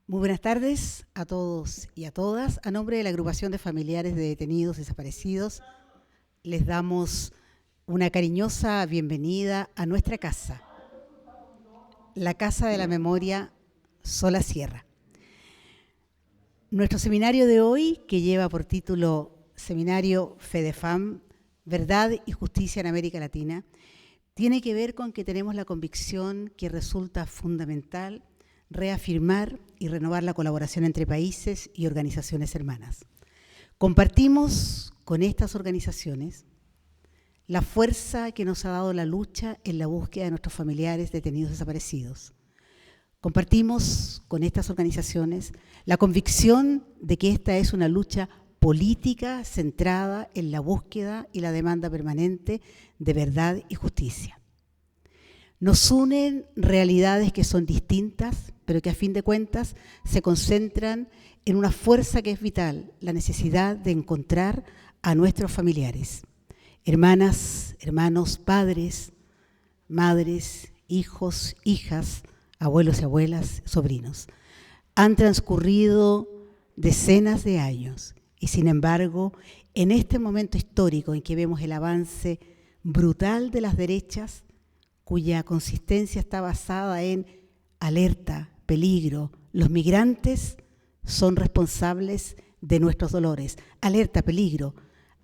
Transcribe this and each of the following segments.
Muy buenas tardes a todos y a todas. A nombre de la agrupación de familiares de detenidos desaparecidos, les damos una cariñosa bienvenida a nuestra casa, la Casa de la Memoria Sola Sierra. Nuestro seminario de hoy, que lleva por título Seminario FEDEFAM, Verdad y Justicia en América Latina, tiene que ver con que tenemos la convicción que resulta fundamental reafirmar y renovar la colaboración entre países y organizaciones hermanas. Compartimos con estas organizaciones la fuerza que nos ha dado la lucha en la búsqueda de nuestros familiares detenidos desaparecidos. Compartimos con estas organizaciones la convicción de que esta es una lucha política centrada en la búsqueda y la demanda permanente de verdad y justicia. Nos unen realidades que son distintas, pero que a fin de cuentas se concentran en una fuerza que es vital, la necesidad de encontrar a nuestros familiares, hermanas, hermanos, padres, madres, hijos, hijas, abuelos y abuelas, sobrinos. Han transcurrido decenas de años y sin embargo, en este momento histórico en que vemos el avance brutal de las derechas, cuya consistencia está basada en alerta, peligro, los migrantes son responsables de nuestros dolores. Alerta, peligro.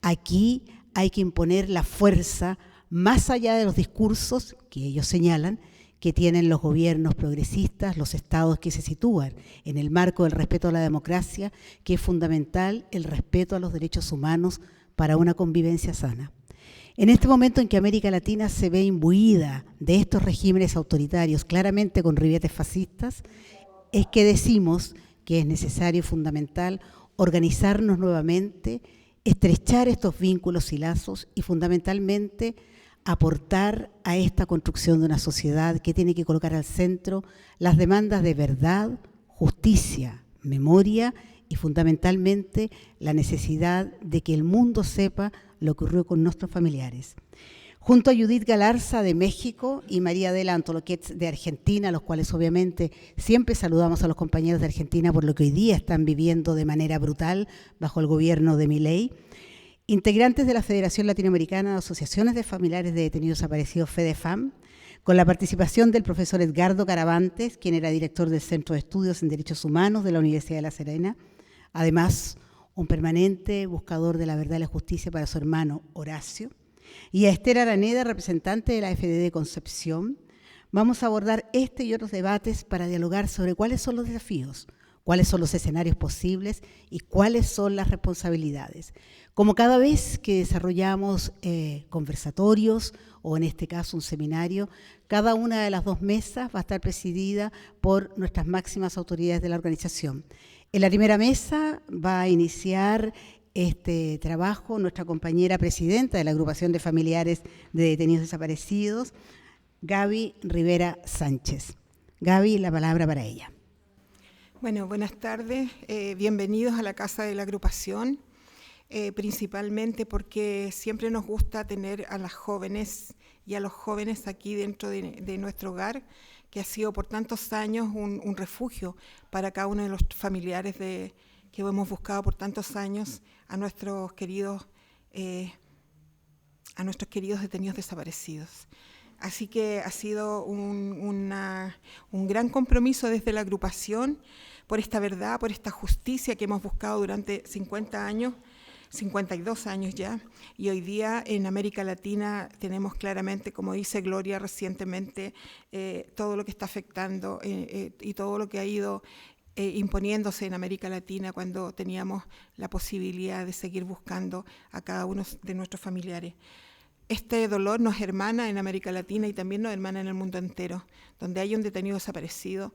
Aquí hay que imponer la fuerza más allá de los discursos que ellos señalan que tienen los gobiernos progresistas, los estados que se sitúan en el marco del respeto a la democracia, que es fundamental el respeto a los derechos humanos para una convivencia sana. En este momento en que América Latina se ve imbuida de estos regímenes autoritarios, claramente con ribetes fascistas, es que decimos que es necesario y fundamental organizarnos nuevamente, estrechar estos vínculos y lazos y fundamentalmente aportar a esta construcción de una sociedad que tiene que colocar al centro las demandas de verdad, justicia, memoria y fundamentalmente la necesidad de que el mundo sepa lo que ocurrió con nuestros familiares. Junto a Judith Galarza de México y María Adela Antoloquets de Argentina, los cuales obviamente siempre saludamos a los compañeros de Argentina por lo que hoy día están viviendo de manera brutal bajo el gobierno de Milei, integrantes de la Federación Latinoamericana de Asociaciones de Familiares de Detenidos Desaparecidos, FEDEFAM, con la participación del profesor Edgardo Caravantes, quien era director del Centro de Estudios en Derechos Humanos de la Universidad de La Serena, además un permanente buscador de la verdad y la justicia para su hermano Horacio, y a Esther Araneda, representante de la FDD Concepción. Vamos a abordar este y otros debates para dialogar sobre cuáles son los desafíos, cuáles son los escenarios posibles y cuáles son las responsabilidades. Como cada vez que desarrollamos conversatorios o en este caso un seminario, cada una de las dos mesas va a estar presidida por nuestras máximas autoridades de la organización. En la primera mesa va a iniciar este trabajo nuestra compañera presidenta de la agrupación de familiares de detenidos desaparecidos, Gaby Rivera Sánchez. Gaby, la palabra para ella. Bueno, buenas tardes, bienvenidos a la Casa de la Agrupación, principalmente porque siempre nos gusta tener a las jóvenes y a los jóvenes aquí dentro de nuestro hogar, que ha sido por tantos años un refugio para cada uno de los familiares que hemos buscado por tantos años a nuestros queridos detenidos desaparecidos. Así que ha sido un gran compromiso desde la agrupación por esta verdad, por esta justicia que hemos buscado durante 50 años, 52 años ya, y hoy día en América Latina tenemos claramente, como dice Gloria recientemente, todo lo que está afectando y todo lo que ha ido imponiéndose en América Latina cuando teníamos la posibilidad de seguir buscando a cada uno de nuestros familiares. Este dolor nos hermana en América Latina y también nos hermana en el mundo entero, donde haya un detenido desaparecido,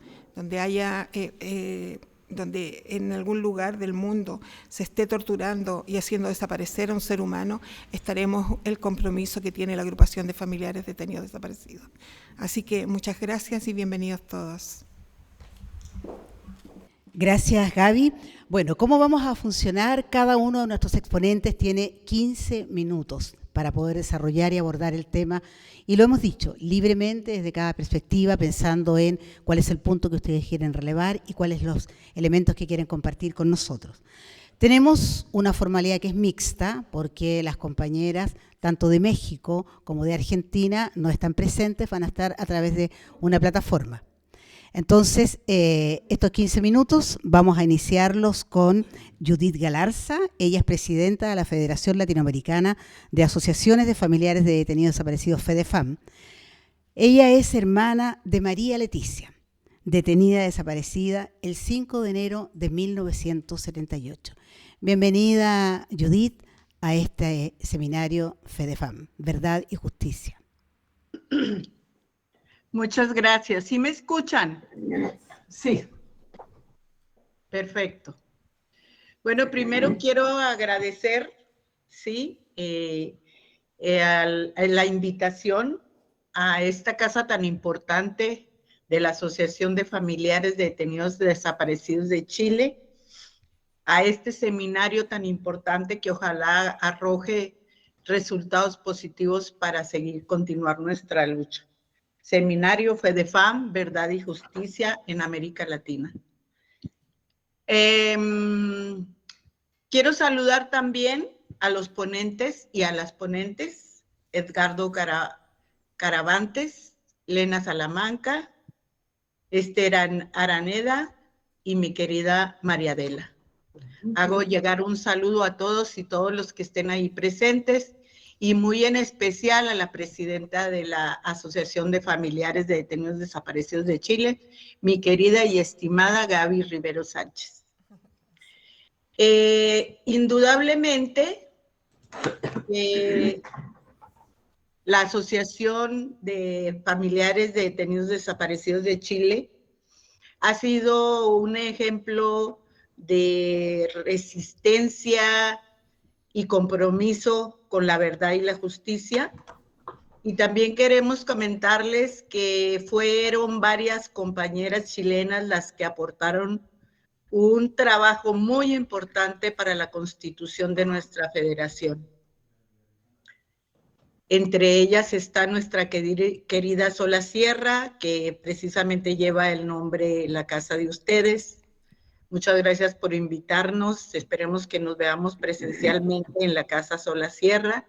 donde en algún lugar del mundo se esté torturando y haciendo desaparecer a un ser humano, estaremos el compromiso que tiene la agrupación de familiares detenidos desaparecidos. Así que muchas gracias y bienvenidos todos. Gracias, Gaby. Bueno, ¿cómo vamos a funcionar? Cada uno de nuestros exponentes tiene 15 minutos para poder desarrollar y abordar el tema. Y lo hemos dicho, libremente, desde cada perspectiva, pensando en cuál es el punto que ustedes quieren relevar y cuáles los elementos que quieren compartir con nosotros. Tenemos una formalidad que es mixta, porque las compañeras, tanto de México como de Argentina, no están presentes, van a estar a través de una plataforma. Entonces, estos 15 minutos vamos a iniciarlos con Judith Galarza. Ella es presidenta de la Federación Latinoamericana de Asociaciones de Familiares de Detenidos Desaparecidos, FEDEFAM. Ella es hermana de María Leticia, detenida desaparecida el 5 de enero de 1978. Bienvenida, Judith, a este seminario FEDEFAM, Verdad y Justicia. Muchas gracias. ¿Sí me escuchan? Sí. Perfecto. Bueno, primero quiero agradecer, ¿sí? La invitación a esta casa tan importante de la Asociación de Familiares de Detenidos Desaparecidos de Chile, a este seminario tan importante que ojalá arroje resultados positivos para continuar nuestra lucha. Seminario FEDEFAM, Verdad y Justicia en América Latina. Quiero saludar también a los ponentes y a las ponentes, Edgardo Caravantes, Lena Salamanca, Esther Araneda y mi querida María Adela. Hago llegar un saludo a todos y todos los que estén ahí presentes, y muy en especial a la presidenta de la Asociación de Familiares de Detenidos Desaparecidos de Chile, mi querida y estimada Gaby Rivero Sánchez. Indudablemente, la Asociación de Familiares de Detenidos Desaparecidos de Chile ha sido un ejemplo de resistencia y compromiso con la verdad y la justicia. Y también queremos comentarles que fueron varias compañeras chilenas las que aportaron un trabajo muy importante para la constitución de nuestra federación. Entre ellas está nuestra querida Sola Sierra, que precisamente lleva el nombre La Casa de Ustedes. Muchas gracias por invitarnos. Esperemos que nos veamos presencialmente en la Casa Sola Sierra.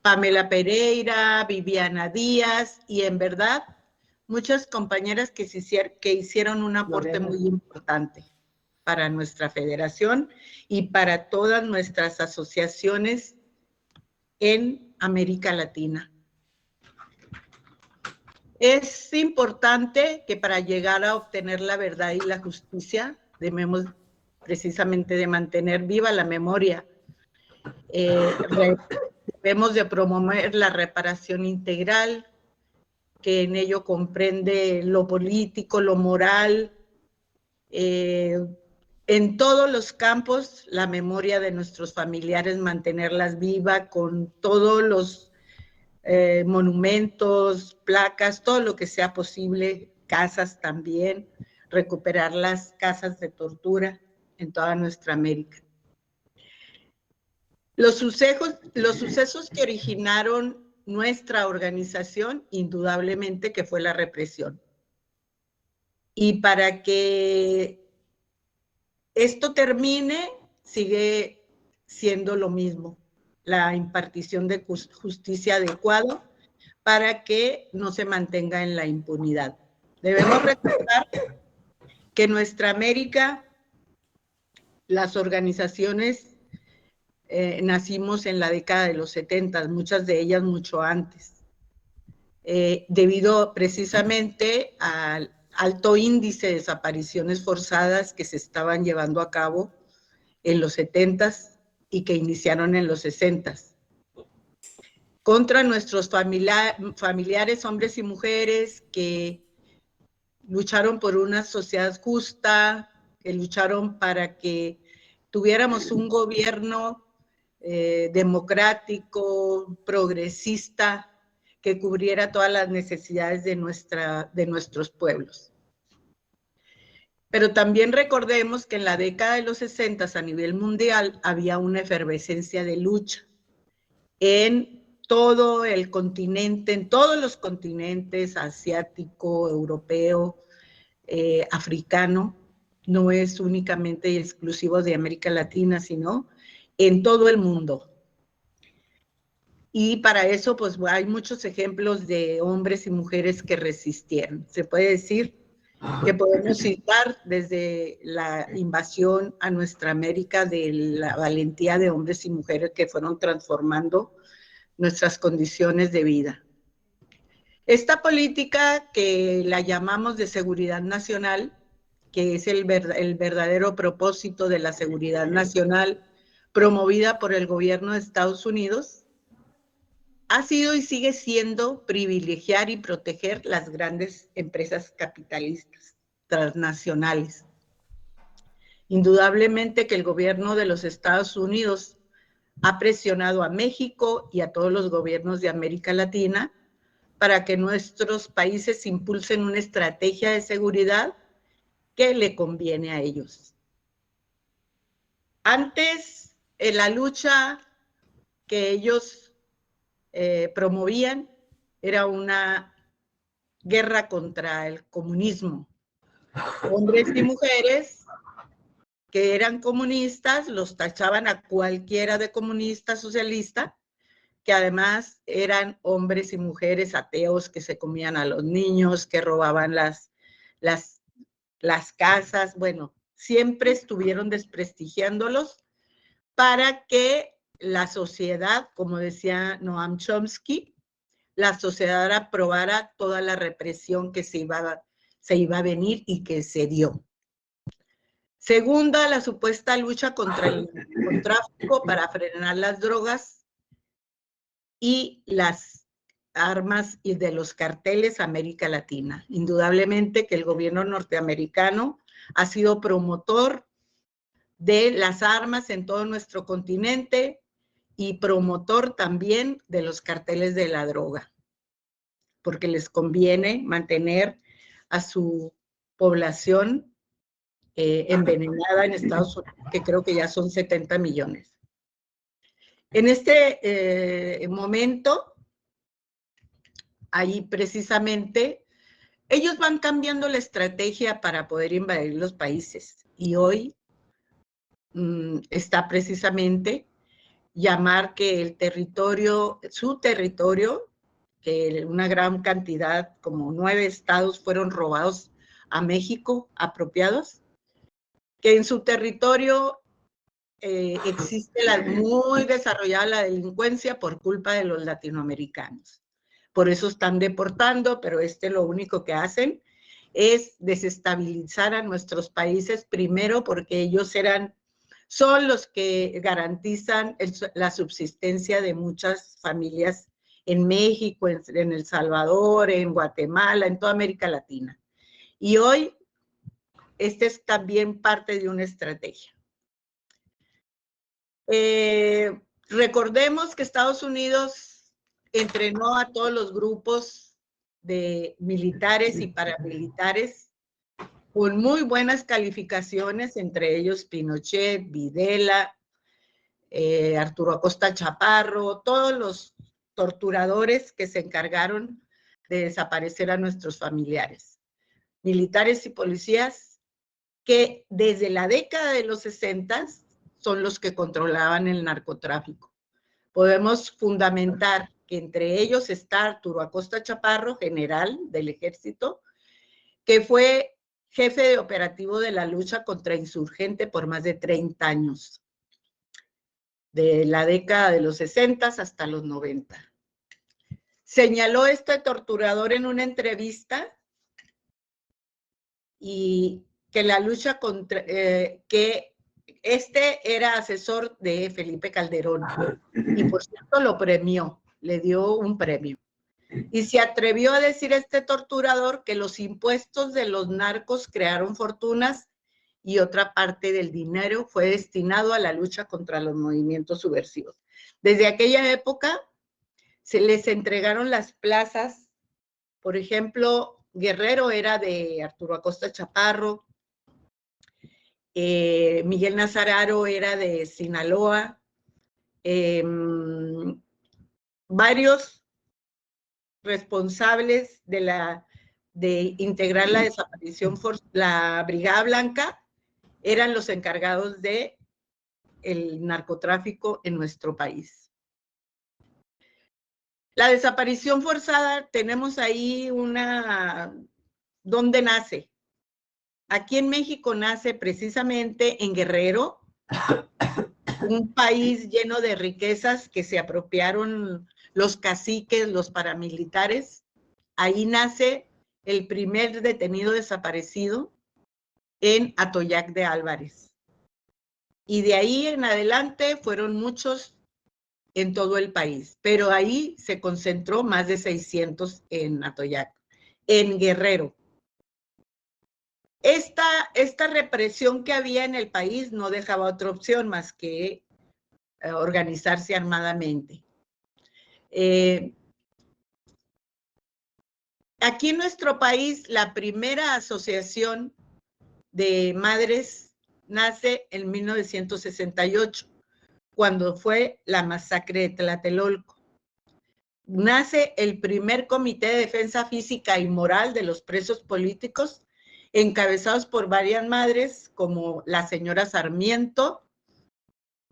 Pamela Pereira, Viviana Díaz y en verdad muchas compañeras que hicieron un aporte muy importante para nuestra federación y para todas nuestras asociaciones en América Latina. Es importante que para llegar a obtener la verdad y la justicia debemos precisamente de mantener viva la memoria. Debemos de promover la reparación integral, que en ello comprende lo político, lo moral, en todos los campos, la memoria de nuestros familiares, mantenerlas vivas con todos los monumentos, placas, todo lo que sea posible, casas también, recuperar las casas de tortura en toda nuestra América. Los sucesos que originaron nuestra organización, indudablemente que fue la represión. Y para que esto termine, sigue siendo lo mismo, la impartición de justicia adecuada para que no se mantenga en la impunidad. Debemos recordar que en nuestra América, las organizaciones nacimos en la década de los 70, muchas de ellas mucho antes, debido precisamente al alto índice de desapariciones forzadas que se estaban llevando a cabo en los 70s y que iniciaron en los 60s. Contra nuestros familiares, hombres y mujeres, que lucharon por una sociedad justa, que lucharon para que tuviéramos un gobierno democrático, progresista, que cubriera todas las necesidades de nuestros pueblos. Pero también recordemos que en la década de los 60 a nivel mundial había una efervescencia de lucha en todo el continente, en todos los continentes, asiático, europeo, africano, no es únicamente y exclusivo de América Latina, sino en todo el mundo. Y para eso, pues hay muchos ejemplos de hombres y mujeres que resistieron. Se puede decir que podemos citar desde la invasión a nuestra América de la valentía de hombres y mujeres que fueron transformando nuestras condiciones de vida. Esta política que la llamamos de seguridad nacional, que es el verdadero propósito de la seguridad nacional promovida por el gobierno de Estados Unidos, ha sido y sigue siendo privilegiar y proteger las grandes empresas capitalistas transnacionales. Indudablemente que el gobierno de los Estados Unidos ha presionado a México y a todos los gobiernos de América Latina para que nuestros países impulsen una estrategia de seguridad que le conviene a ellos. Antes, en la lucha que ellos promovían era una guerra contra el comunismo. Hombres y mujeres que eran comunistas los tachaban a cualquiera de comunista socialista, que además eran hombres y mujeres ateos que se comían a los niños, que robaban las casas. Bueno, siempre estuvieron desprestigiándolos para que la sociedad, como decía Noam Chomsky, la sociedad aprobara toda la represión que se iba a venir y que se dio. Segunda, la supuesta lucha contra el narcotráfico para frenar las drogas y las armas y de los carteles a América Latina. Indudablemente que el gobierno norteamericano ha sido promotor de las armas en todo nuestro continente y promotor también de los carteles de la droga, porque les conviene mantener a su población envenenada en Estados Unidos, que creo que ya son 70 millones. En este momento, ahí precisamente, ellos van cambiando la estrategia para poder invadir los países y hoy está precisamente llamar que el territorio, su territorio, que una gran cantidad, como 9 estados fueron robados a México, apropiados, que en su territorio existe muy desarrollada la delincuencia por culpa de los latinoamericanos. Por eso están deportando, pero lo único que hacen es desestabilizar a nuestros países, primero porque ellos son los que garantizan la subsistencia de muchas familias en México, en El Salvador, en Guatemala, en toda América Latina. Y hoy, es también parte de una estrategia. Recordemos que Estados Unidos entrenó a todos los grupos de militares y paramilitares con muy buenas calificaciones, entre ellos Pinochet, Videla, Arturo Acosta Chaparro, todos los torturadores que se encargaron de desaparecer a nuestros familiares. Militares y policías que desde la década de los 60 son los que controlaban el narcotráfico. Podemos fundamentar que entre ellos está Arturo Acosta Chaparro, general del ejército, que fue jefe de operativo de la lucha contra insurgente por más de 30 años, de la década de los 60 hasta los 90. Señaló este torturador en una entrevista y que la lucha contra, que era asesor de Felipe Calderón y por cierto lo premió, le dio un premio. Y se atrevió a decir este torturador que los impuestos de los narcos crearon fortunas y otra parte del dinero fue destinado a la lucha contra los movimientos subversivos. Desde aquella época se les entregaron las plazas, por ejemplo, Guerrero era de Arturo Acosta Chaparro, Miguel Nazararo era de Sinaloa. Varios responsables de integrar la desaparición, la Brigada Blanca, eran los encargados de el narcotráfico en nuestro país. La desaparición forzada, tenemos ahí ¿dónde nace? Aquí en México nace precisamente en Guerrero, un país lleno de riquezas que se apropiaron los caciques, los paramilitares. Ahí nace el primer detenido desaparecido en Atoyac de Álvarez. Y de ahí en adelante fueron muchos en todo el país, pero ahí se concentró más de 600 en Atoyac, en Guerrero. Esta represión que había en el país no dejaba otra opción más que organizarse armadamente. Aquí en nuestro país, la primera asociación de madres nace en 1968, cuando fue la masacre de Tlatelolco. Nace el primer Comité de Defensa Física y Moral de los Presos Políticos, encabezados por varias madres, como la señora Sarmiento,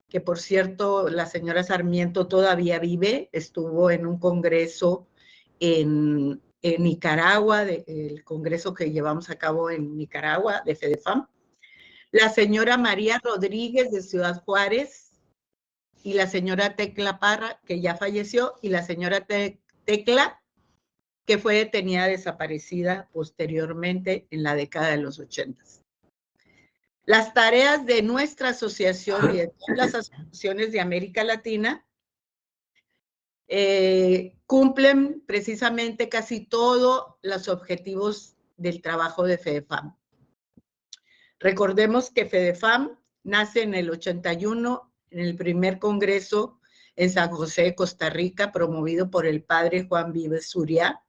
que por cierto, la señora Sarmiento todavía vive, estuvo en un congreso en Nicaragua, el congreso que llevamos a cabo en Nicaragua, de FEDEFAM, la señora María Rodríguez de Ciudad Juárez, y la señora Tecla Parra, que ya falleció, y la señora Tecla, que fue detenida desaparecida posteriormente en la década de los 80. Las tareas de nuestra asociación y de todas las asociaciones de América Latina cumplen precisamente casi todos los objetivos del trabajo de FEDEFAM. Recordemos que FEDEFAM nace en el 81, en el primer congreso en San José, Costa Rica, promovido por el padre Juan Vives Zuria,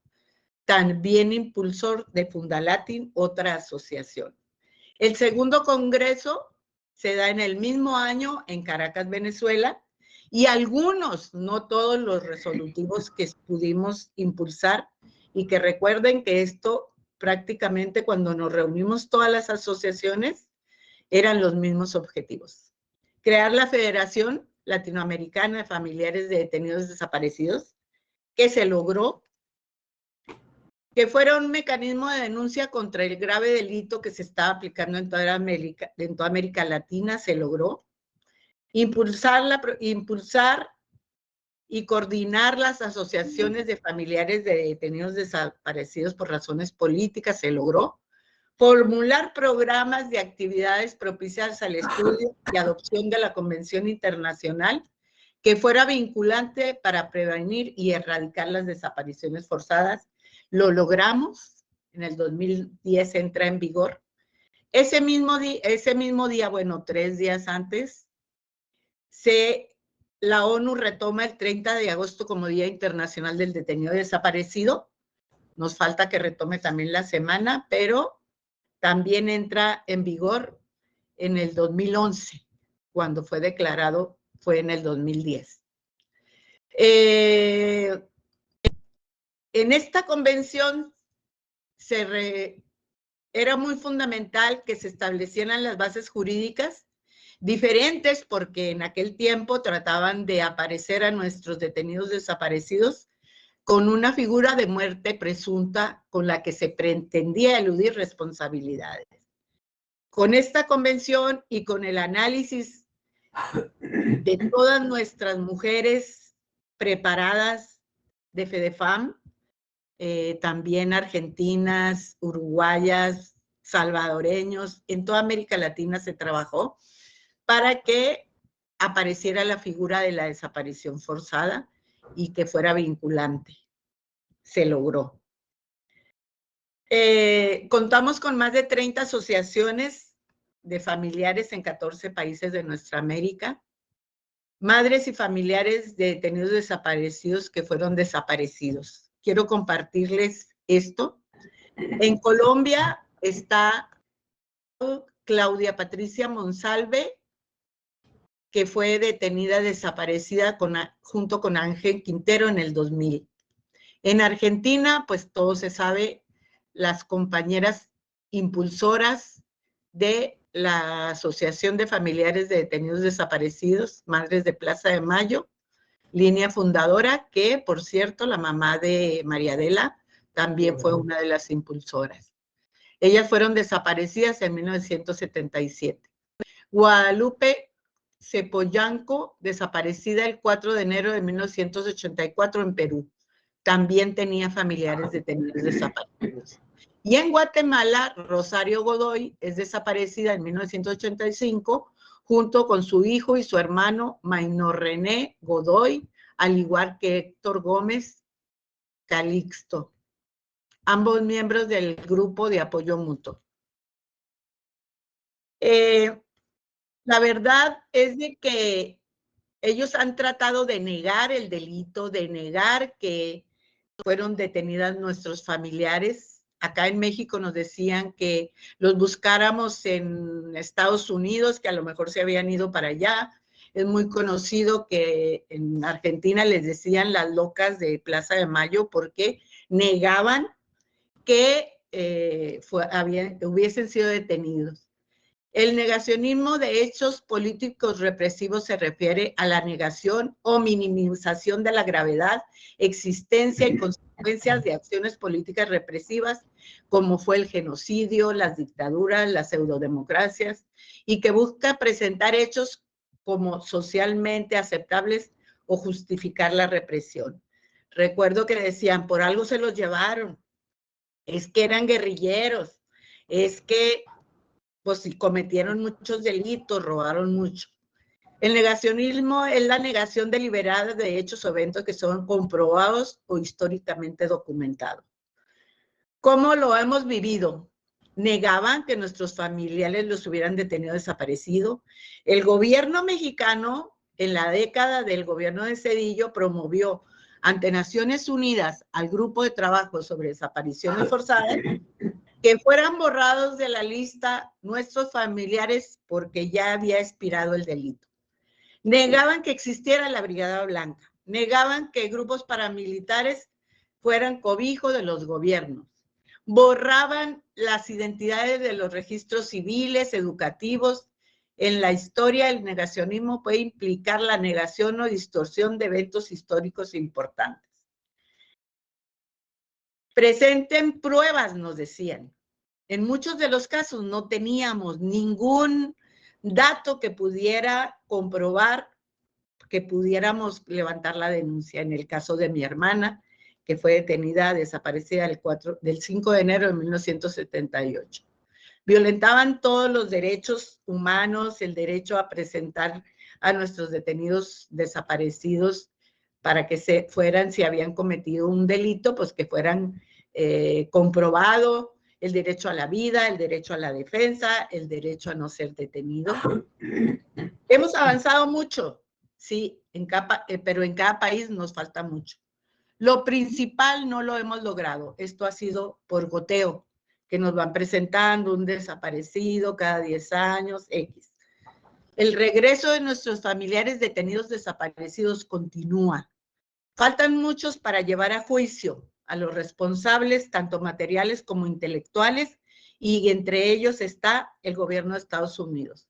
también impulsor de Fundalatin, otra asociación. El segundo congreso se da en el mismo año en Caracas, Venezuela, y algunos, no todos los resolutivos que pudimos impulsar, y que recuerden que esto prácticamente cuando nos reunimos todas las asociaciones eran los mismos objetivos. Crear la Federación Latinoamericana de Familiares de Detenidos Desaparecidos, que se logró, que fuera un mecanismo de denuncia contra el grave delito que se estaba aplicando en toda América Latina, se logró. Impulsar y coordinar las asociaciones de familiares de detenidos desaparecidos por razones políticas, se logró. Formular programas de actividades propicias al estudio y adopción de la Convención Internacional que fuera vinculante para prevenir y erradicar las desapariciones forzadas. Lo logramos, en el 2010 entra en vigor. Ese mismo día, bueno, 3 días antes, la ONU retoma el 30 de agosto como Día Internacional del Detenido Desaparecido. Nos falta que retome también la semana, pero también entra en vigor en el 2011, cuando fue declarado, fue en el 2010. En esta convención era muy fundamental que se establecieran las bases jurídicas diferentes, porque en aquel tiempo trataban de aparecer a nuestros detenidos desaparecidos con una figura de muerte presunta con la que se pretendía eludir responsabilidades. Con esta convención y con el análisis de todas nuestras mujeres preparadas de FEDEFAM, también argentinas, uruguayas, salvadoreños, en toda América Latina se trabajó para que apareciera la figura de la desaparición forzada y que fuera vinculante. Se logró. Contamos con más de 30 asociaciones de familiares en 14 países de nuestra América, madres y familiares de detenidos desaparecidos que fueron desaparecidos. Quiero compartirles esto. En Colombia está Claudia Patricia Monsalve, que fue detenida desaparecida junto con Ángel Quintero en el 2000. En Argentina, pues todo se sabe, las compañeras impulsoras de la Asociación de Familiares de Detenidos Desaparecidos, Madres de Plaza de Mayo, línea fundadora, que por cierto la mamá de María Adela también fue una de las impulsoras. Ellas fueron desaparecidas en 1977. Guadalupe Cepoyanco, desaparecida el 4 de enero de 1984 en Perú. También tenía familiares detenidos desaparecidos. Y en Guatemala, Rosario Godoy es desaparecida en 1985 junto con su hijo y su hermano Maynor René Godoy, al igual que Héctor Gómez Calixto, ambos miembros del grupo de apoyo mutuo. La verdad es de que ellos han tratado de negar el delito, de negar que fueron detenidas nuestros familiares. Acá en México nos decían que los buscáramos en Estados Unidos, que a lo mejor se habían ido para allá. Es muy conocido que en Argentina les decían las locas de Plaza de Mayo porque negaban que hubiesen sido detenidos. El negacionismo de hechos políticos represivos se refiere a la negación o minimización de la gravedad, existencia y consecuencias de acciones políticas represivas, como fue el genocidio, las dictaduras, las pseudodemocracias, y que busca presentar hechos como socialmente aceptables o justificar la represión. Recuerdo que decían, por algo se los llevaron, es que eran guerrilleros, es que pues si cometieron muchos delitos, robaron mucho. El negacionismo es la negación deliberada de hechos o eventos que son comprobados o históricamente documentados. ¿Cómo lo hemos vivido? Negaban que nuestros familiares los hubieran detenido desaparecido. El gobierno mexicano, en la década del gobierno de Zedillo, promovió ante Naciones Unidas al grupo de trabajo sobre desapariciones forzadas que fueran borrados de la lista nuestros familiares porque ya había expirado el delito. Negaban que existiera la Brigada Blanca, negaban que grupos paramilitares fueran cobijo de los gobiernos, borraban las identidades de los registros civiles, educativos. En la historia, el negacionismo puede implicar la negación o distorsión de eventos históricos importantes. Presenten pruebas, nos decían. En muchos de los casos no teníamos ningún dato que pudiera comprobar que pudiéramos levantar la denuncia. En el caso de mi hermana, que fue detenida, desaparecida del 5 de enero de 1978. Violentaban todos los derechos humanos, el derecho a presentar a nuestros detenidos desaparecidos para que se fueran, si habían cometido un delito, pues que fueran comprobado, el derecho a la vida, el derecho a la defensa, el derecho a no ser detenido. Hemos avanzado mucho, sí, pero en cada país nos falta mucho. Lo principal no lo hemos logrado. Esto ha sido por goteo, que nos van presentando un desaparecido cada 10 años, X. El regreso de nuestros familiares detenidos desaparecidos continúa. Faltan muchos para llevar a juicio a los responsables, tanto materiales como intelectuales, y entre ellos está el gobierno de Estados Unidos.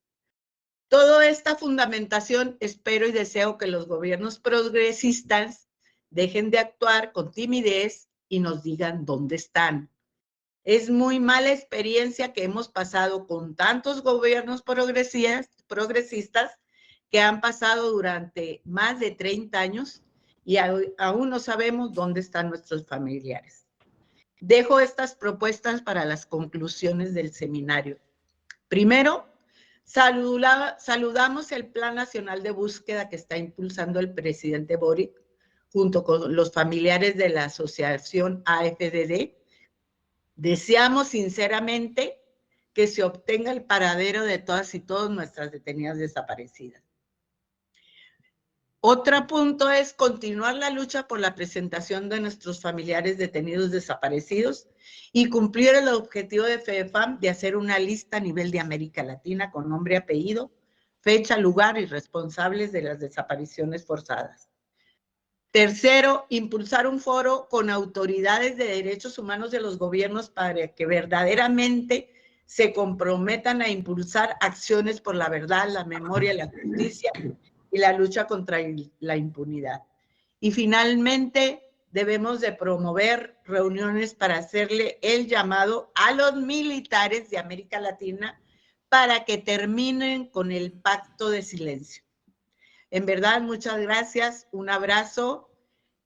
Toda esta fundamentación, espero y deseo que los gobiernos progresistas dejen de actuar con timidez y nos digan dónde están. Es muy mala experiencia que hemos pasado con tantos gobiernos progresistas que han pasado durante más de 30 años y aún no sabemos dónde están nuestros familiares. Dejo estas propuestas para las conclusiones del seminario. Primero, saludamos el Plan Nacional de Búsqueda que está impulsando el presidente Boric junto con los familiares de la asociación AFDD. Deseamos sinceramente que se obtenga el paradero de todas y todos nuestras detenidas desaparecidas. Otro punto es continuar la lucha por la presentación de nuestros familiares detenidos desaparecidos y cumplir el objetivo de FEDEFAM de hacer una lista a nivel de América Latina con nombre, apellido, fecha, lugar y responsables de las desapariciones forzadas. Tercero, impulsar un foro con autoridades de derechos humanos de los gobiernos para que verdaderamente se comprometan a impulsar acciones por la verdad, la memoria, la justicia y la lucha contra la impunidad. Y finalmente, debemos de promover reuniones para hacerle el llamado a los militares de América Latina para que terminen con el pacto de silencio. En verdad, muchas gracias, un abrazo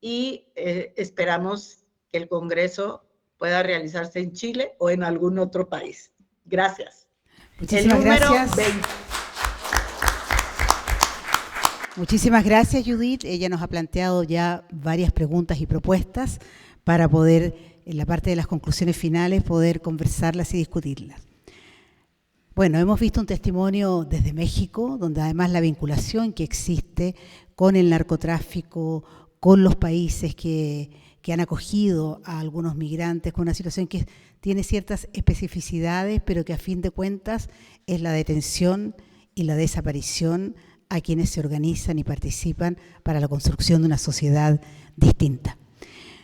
y esperamos que el Congreso pueda realizarse en Chile o en algún otro país. Gracias. Muchísimas gracias. 20. Muchísimas gracias, Judith. Ella nos ha planteado ya varias preguntas y propuestas para poder, en la parte de las conclusiones finales, poder conversarlas y discutirlas. Bueno, hemos visto un testimonio desde México, donde además la vinculación que existe con el narcotráfico, con los países que han acogido a algunos migrantes, con una situación que tiene ciertas especificidades, pero que a fin de cuentas es la detención y la desaparición a quienes se organizan y participan para la construcción de una sociedad distinta.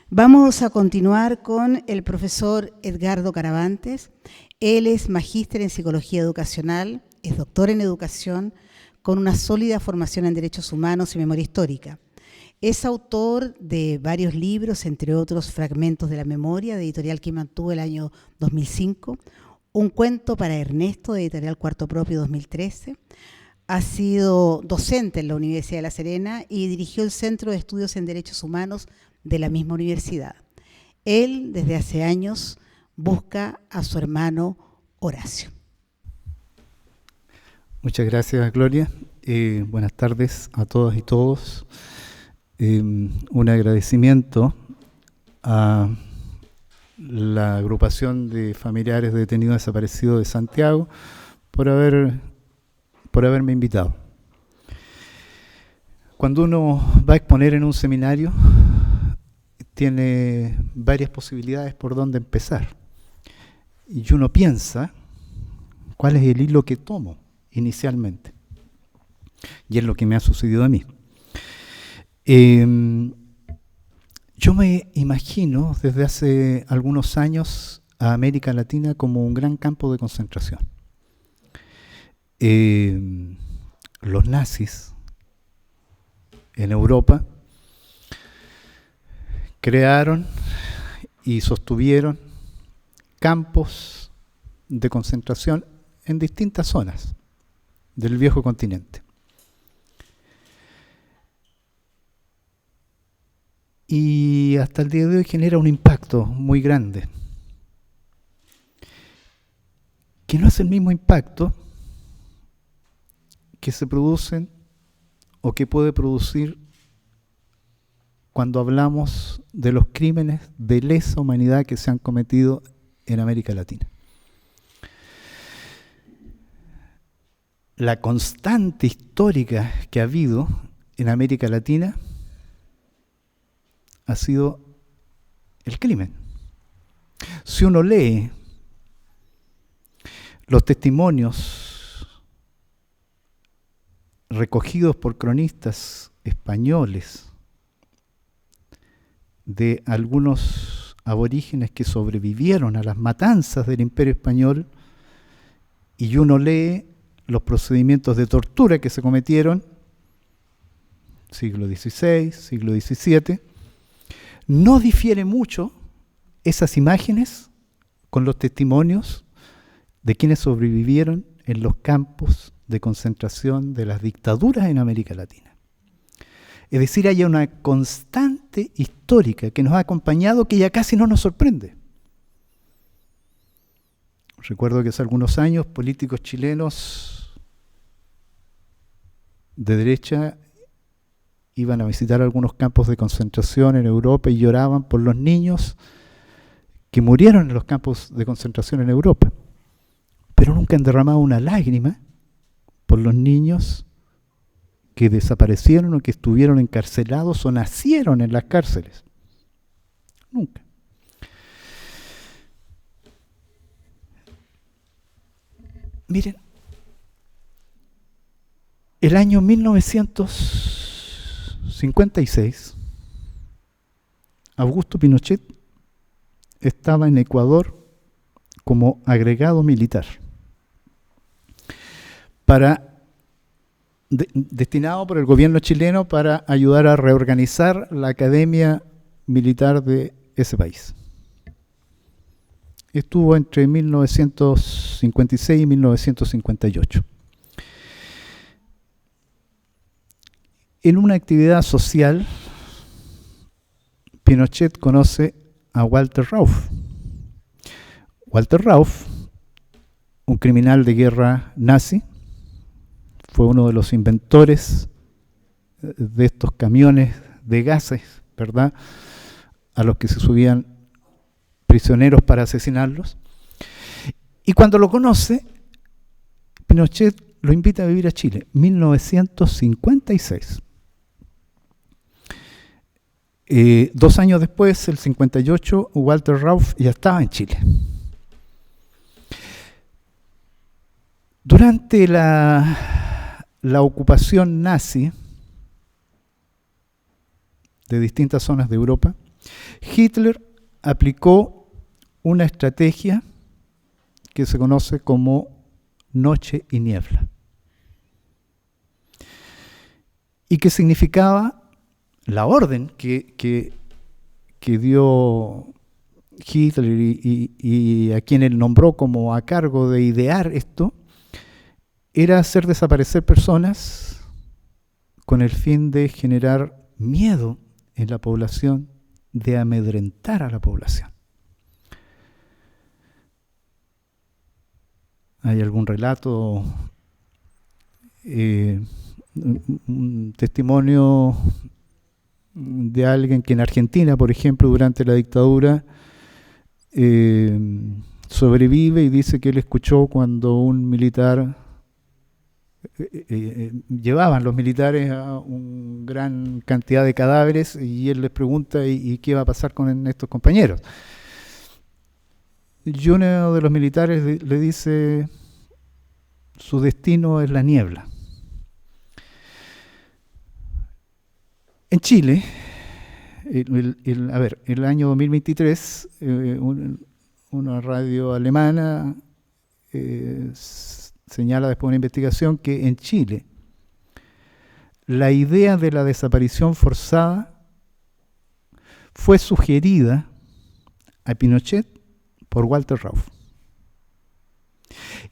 Vamos a continuar con el profesor Edgardo Caravantes. Él es magíster en Psicología Educacional, es doctor en Educación, con una sólida formación en Derechos Humanos y Memoria Histórica. Es autor de varios libros, entre otros Fragmentos de la Memoria, de Editorial que mantuvo el año 2005, Un cuento para Ernesto, de Editorial Cuarto Propio 2013, ha sido docente en la Universidad de La Serena y dirigió el Centro de Estudios en Derechos Humanos de la misma universidad. Él, desde hace años, busca a su hermano Horacio. Muchas gracias, Gloria. Buenas tardes a todas y todos. Un agradecimiento a la agrupación de familiares de detenidos desaparecidos de Santiago por haberme invitado. Cuando uno va a exponer en un seminario, tiene varias posibilidades por dónde empezar. Y uno piensa, ¿cuál es el hilo que tomo inicialmente? Y es lo que me ha sucedido a mí. Yo me imagino desde hace algunos años a América Latina como un gran campo de concentración. Los nazis en Europa crearon y sostuvieron campos de concentración en distintas zonas del viejo continente. Y hasta el día de hoy genera un impacto muy grande, que no es el mismo impacto que se producen o que puede producir cuando hablamos de los crímenes de lesa humanidad que se han cometido en América Latina. La constante histórica que ha habido en América Latina ha sido el crimen. Si uno lee los testimonios recogidos por cronistas españoles de algunos aborígenes que sobrevivieron a las matanzas del Imperio Español, y uno lee los procedimientos de tortura que se cometieron, siglo XVI, siglo XVII, no difiere mucho esas imágenes con los testimonios de quienes sobrevivieron en los campos de concentración de las dictaduras en América Latina. Es decir, hay una constante histórica que nos ha acompañado que ya casi no nos sorprende. Recuerdo que hace algunos años políticos chilenos de derecha iban a visitar algunos campos de concentración en Europa y lloraban por los niños que murieron en los campos de concentración en Europa, pero nunca han derramado una lágrima por los niños que desaparecieron o que estuvieron encarcelados o nacieron en las cárceles. Nunca. Miren, el año 1956, Augusto Pinochet estaba en Ecuador como agregado militar destinado por el gobierno chileno para ayudar a reorganizar la academia militar de ese país. Estuvo entre 1956 y 1958. En una actividad social, Pinochet conoce a Walter Rauff. Walter Rauff, un criminal de guerra nazi, fue uno de los inventores de estos camiones de gases, ¿verdad?, a los que se subían prisioneros para asesinarlos. Y cuando lo conoce, Pinochet lo invita a vivir a Chile, 1956. 2 años después, el 58, Walter Rauff ya estaba en Chile. Durante la ocupación nazi de distintas zonas de Europa, Hitler aplicó una estrategia que se conoce como noche y niebla, y que significaba la orden que dio Hitler y a quien él nombró como a cargo de idear esto, era hacer desaparecer personas con el fin de generar miedo en la población, de amedrentar a la población. Hay algún relato, un testimonio de alguien que en Argentina, por ejemplo, durante la dictadura, sobrevive y dice que él escuchó cuando un militar, llevaban los militares a una gran cantidad de cadáveres y él les pregunta ¿y qué va a pasar con estos compañeros? Y uno de los militares le dice: su destino es la niebla. En Chile, el año 2023, una radio alemana señala después de una investigación que en Chile la idea de la desaparición forzada fue sugerida a Pinochet por Walter Rauff.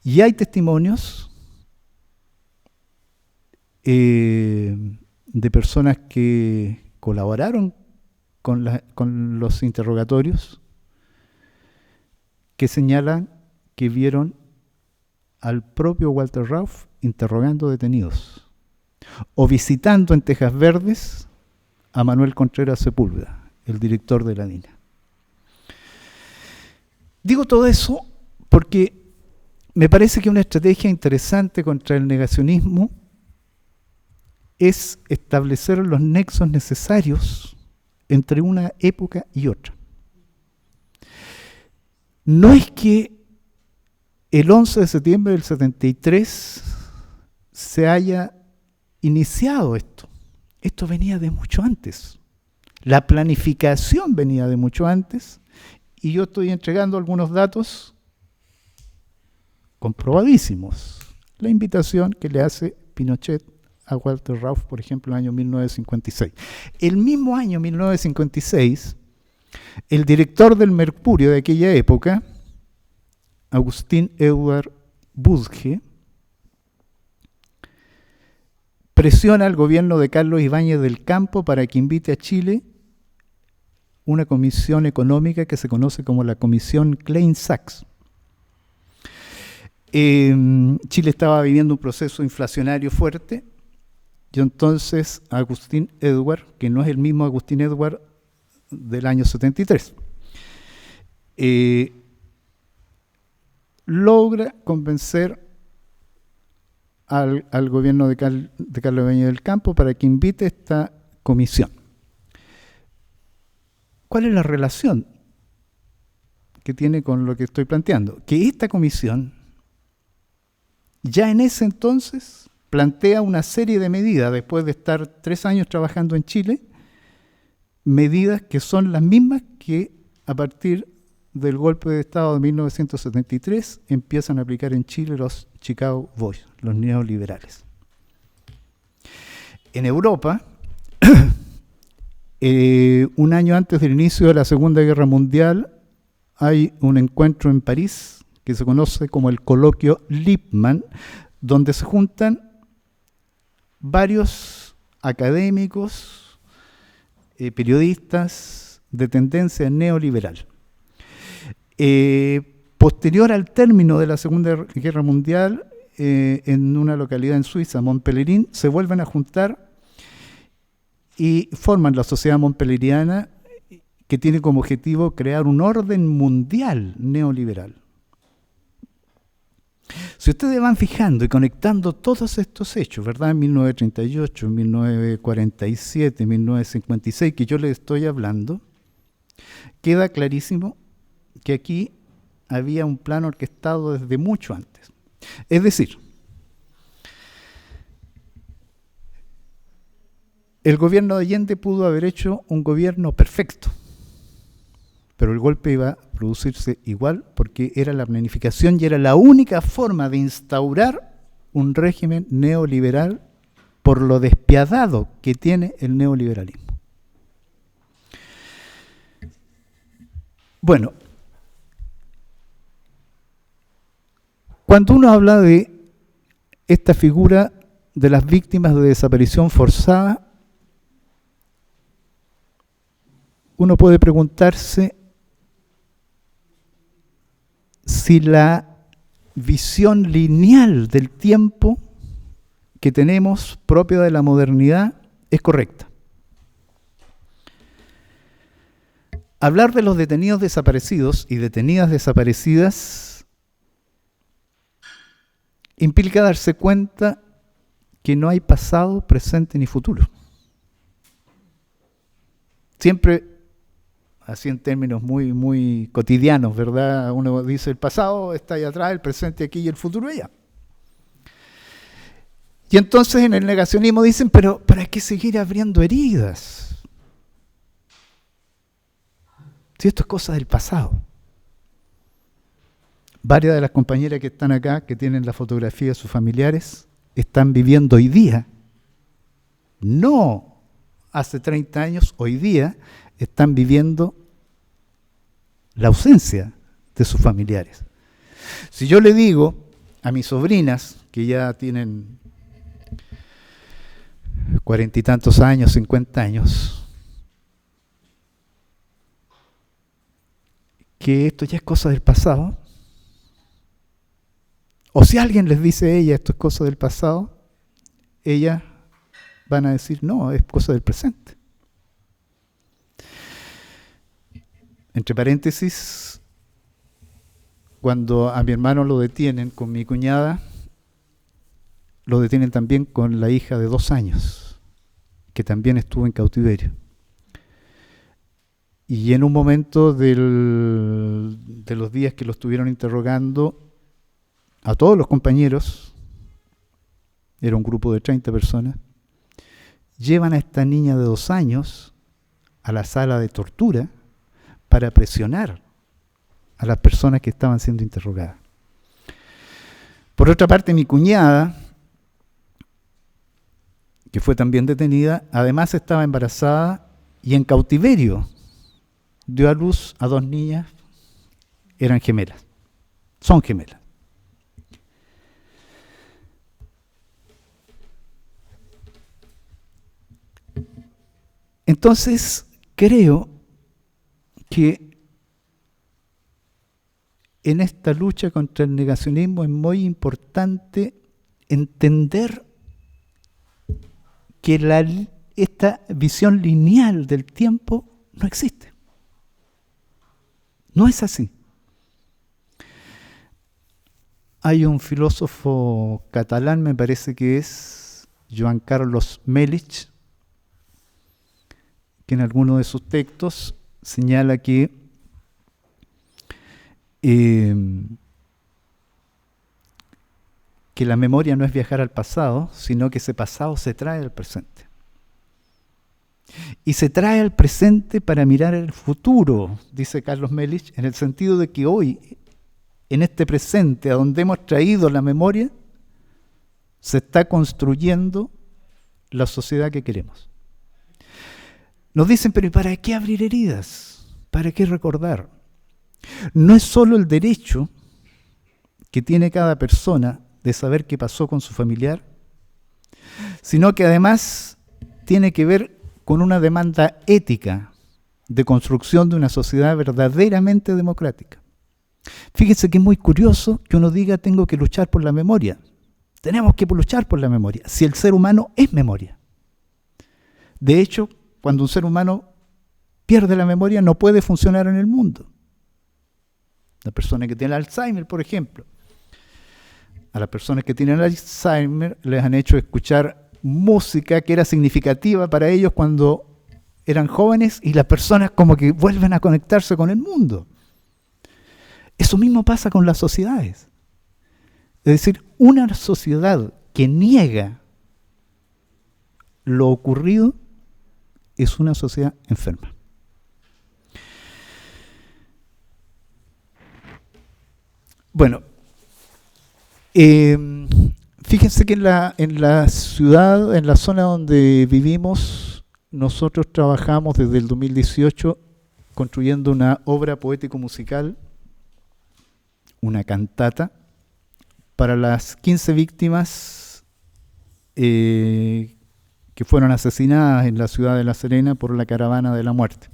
Y hay testimonios de personas que colaboraron con los interrogatorios que señalan que vieron al propio Walter Rauff interrogando detenidos o visitando en Tejas Verdes a Manuel Contreras Sepúlveda, el director de la DINA. Digo todo eso porque me parece que una estrategia interesante contra el negacionismo es establecer los nexos necesarios entre una época y otra. No es que el 11 de septiembre del 73 se haya iniciado esto. Esto venía de mucho antes. La planificación venía de mucho antes y yo estoy entregando algunos datos comprobadísimos. La invitación que le hace Pinochet a Walter Rauff, por ejemplo, en el año 1956. El mismo año 1956, el director del Mercurio de aquella época, Agustín Edward Budge, presiona al gobierno de Carlos Ibáñez del Campo para que invite a Chile una comisión económica que se conoce como la Comisión Klein-Sachs. Chile estaba viviendo un proceso inflacionario fuerte y entonces Agustín Edward, que no es el mismo Agustín Edward del año 73, logra convencer al gobierno de Carlos Ibáñez del Campo para que invite esta comisión. ¿Cuál es la relación que tiene con lo que estoy planteando? Que esta comisión ya en ese entonces plantea una serie de medidas, después de estar 3 años trabajando en Chile, medidas que son las mismas que a partir del golpe de Estado de 1973 empiezan a aplicar en Chile los Chicago Boys, los neoliberales. En Europa, un año antes del inicio de la Segunda Guerra Mundial, hay un encuentro en París que se conoce como el Coloquio Lippmann, donde se juntan varios académicos, periodistas de tendencia neoliberal. Posterior al término de la Segunda Guerra Mundial, en una localidad en Suiza, Montpellier, se vuelven a juntar y forman la Sociedad Montpelleriana, que tiene como objetivo crear un orden mundial neoliberal. Si ustedes van fijando y conectando todos estos hechos, ¿verdad? En 1938, 1947, 1956, que yo les estoy hablando, queda clarísimo que aquí había un plan orquestado desde mucho antes. Es decir, el gobierno de Allende pudo haber hecho un gobierno perfecto, pero el golpe iba a producirse igual porque era la planificación y era la única forma de instaurar un régimen neoliberal por lo despiadado que tiene el neoliberalismo. Bueno, cuando uno habla de esta figura de las víctimas de desaparición forzada, uno puede preguntarse si la visión lineal del tiempo que tenemos propia de la modernidad es correcta. Hablar de los detenidos desaparecidos y detenidas desaparecidas implica darse cuenta que no hay pasado, presente ni futuro. Siempre, así en términos muy, muy cotidianos, ¿verdad? Uno dice el pasado está ahí atrás, el presente aquí y el futuro allá. Y entonces en el negacionismo dicen, pero ¿para qué seguir abriendo heridas? Si esto es cosa del pasado. Varias de las compañeras que están acá, que tienen la fotografía de sus familiares, están viviendo hoy día. No hace 30 años, hoy día están viviendo la ausencia de sus familiares. Si yo le digo a mis sobrinas, que ya tienen 40 y tantos años, 50 años, que esto ya es cosa del pasado, o si alguien les dice a ella esto es cosa del pasado, ellas van a decir no, es cosa del presente. Entre paréntesis, cuando a mi hermano lo detienen con mi cuñada, lo detienen también con la hija de 2 años, que también estuvo en cautiverio. Y en un momento de los días que lo estuvieron interrogando, a todos los compañeros, era un grupo de 30 personas, llevan a esta niña de 2 años a la sala de tortura para presionar a las personas que estaban siendo interrogadas. Por otra parte, mi cuñada, que fue también detenida, además estaba embarazada y en cautiverio. Dio a luz a 2 niñas, eran gemelas, son gemelas. Entonces, creo que en esta lucha contra el negacionismo es muy importante entender que esta visión lineal del tiempo no existe. No es así. Hay un filósofo catalán, me parece que es Joan Carlos Melich, que en alguno de sus textos señala que la memoria no es viajar al pasado, sino que ese pasado se trae al presente. Y se trae al presente para mirar el futuro, dice Carlos Melich, en el sentido de que hoy, en este presente, a donde hemos traído la memoria, se está construyendo la sociedad que queremos. Nos dicen, pero ¿y para qué abrir heridas? ¿Para qué recordar? No es solo el derecho que tiene cada persona de saber qué pasó con su familiar, sino que además tiene que ver con una demanda ética de construcción de una sociedad verdaderamente democrática. Fíjense que es muy curioso que uno diga tengo que luchar por la memoria. Tenemos que luchar por la memoria, si el ser humano es memoria. De hecho, cuando un ser humano pierde la memoria no puede funcionar en el mundo. La persona que tiene Alzheimer, por ejemplo. A las personas que tienen Alzheimer les han hecho escuchar música que era significativa para ellos cuando eran jóvenes y las personas como que vuelven a conectarse con el mundo. Eso mismo pasa con las sociedades. Es decir, una sociedad que niega lo ocurrido es una sociedad enferma. Bueno, fíjense que en la ciudad, en la zona donde vivimos, nosotros trabajamos desde el 2018 construyendo una obra poético-musical, una cantata, para las 15 víctimas que fueron asesinadas en la ciudad de La Serena por la Caravana de la Muerte.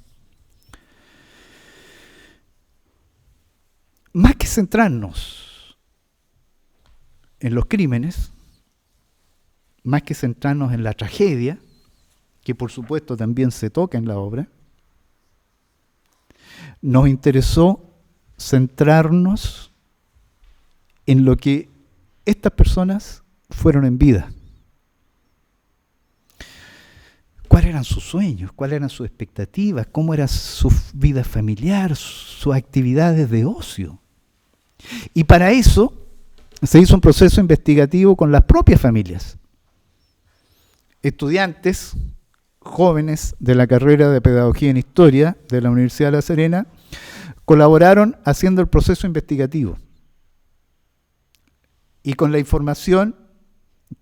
Más que centrarnos en los crímenes, más que centrarnos en la tragedia, que por supuesto también se toca en la obra, nos interesó centrarnos en lo que estas personas fueron en vida. ¿Cuáles eran sus sueños? ¿Cuáles eran sus expectativas? ¿Cómo era su vida familiar? Sus actividades de ocio. Y para eso se hizo un proceso investigativo con las propias familias. Estudiantes, jóvenes de la carrera de Pedagogía en Historia de la Universidad de La Serena, colaboraron haciendo el proceso investigativo. Y con la información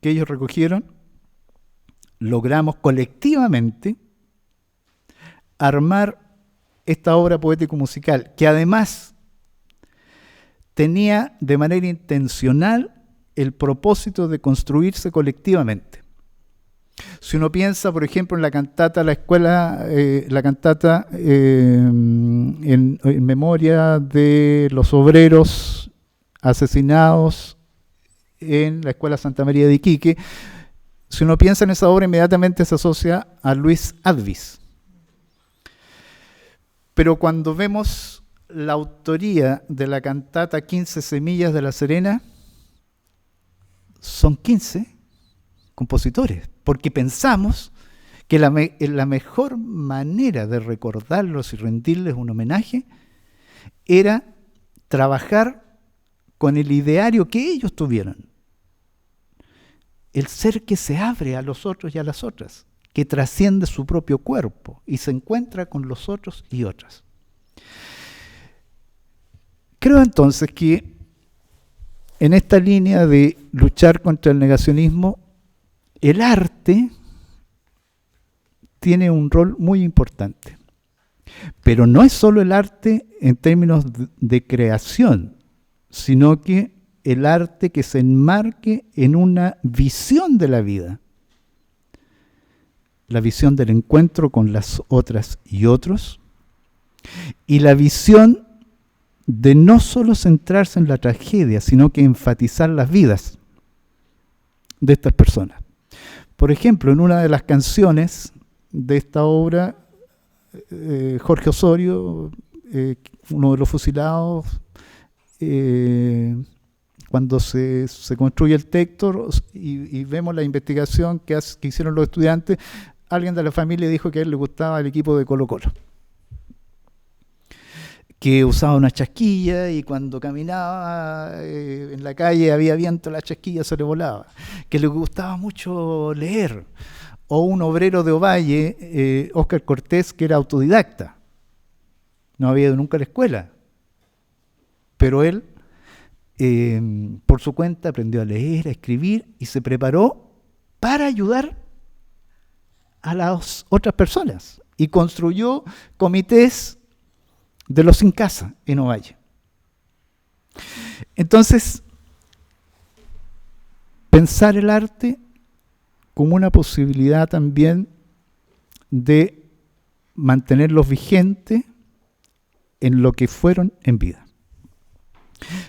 que ellos recogieron, logramos colectivamente armar esta obra poético-musical, que además tenía de manera intencional el propósito de construirse colectivamente. Si uno piensa, por ejemplo, en la cantata La Escuela, la cantata en memoria de los obreros asesinados en la Escuela Santa María de Iquique, si uno piensa en esa obra, inmediatamente se asocia a Luis Advis. Pero cuando vemos la autoría de la cantata 15 Semillas de La Serena, son 15 compositores, porque pensamos que la mejor manera de recordarlos y rendirles un homenaje era trabajar con el ideario que ellos tuvieron. El ser que se abre a los otros y a las otras, que trasciende su propio cuerpo y se encuentra con los otros y otras. Creo entonces que en esta línea de luchar contra el negacionismo, el arte tiene un rol muy importante. Pero no es solo el arte en términos de creación, sino que el arte que se enmarque en una visión de la vida. La visión del encuentro con las otras y otros, y la visión de no solo centrarse en la tragedia, sino que enfatizar las vidas de estas personas. Por ejemplo, en una de las canciones de esta obra, Jorge Osorio, uno de los fusilados, cuando se construye el texto y vemos la investigación que hicieron los estudiantes, alguien de la familia dijo que a él le gustaba el equipo de Colo-Colo, que usaba una chasquilla y cuando caminaba en la calle había viento, la chasquilla se le volaba, que le gustaba mucho leer, o un obrero de Ovalle, Óscar Cortés, que era autodidacta, no había ido nunca a la escuela, pero él por su cuenta aprendió a leer, a escribir y se preparó para ayudar a las otras personas y construyó comités de los sin casa en Ovalle. Entonces, pensar el arte como una posibilidad también de mantenerlos vigentes en lo que fueron en vida.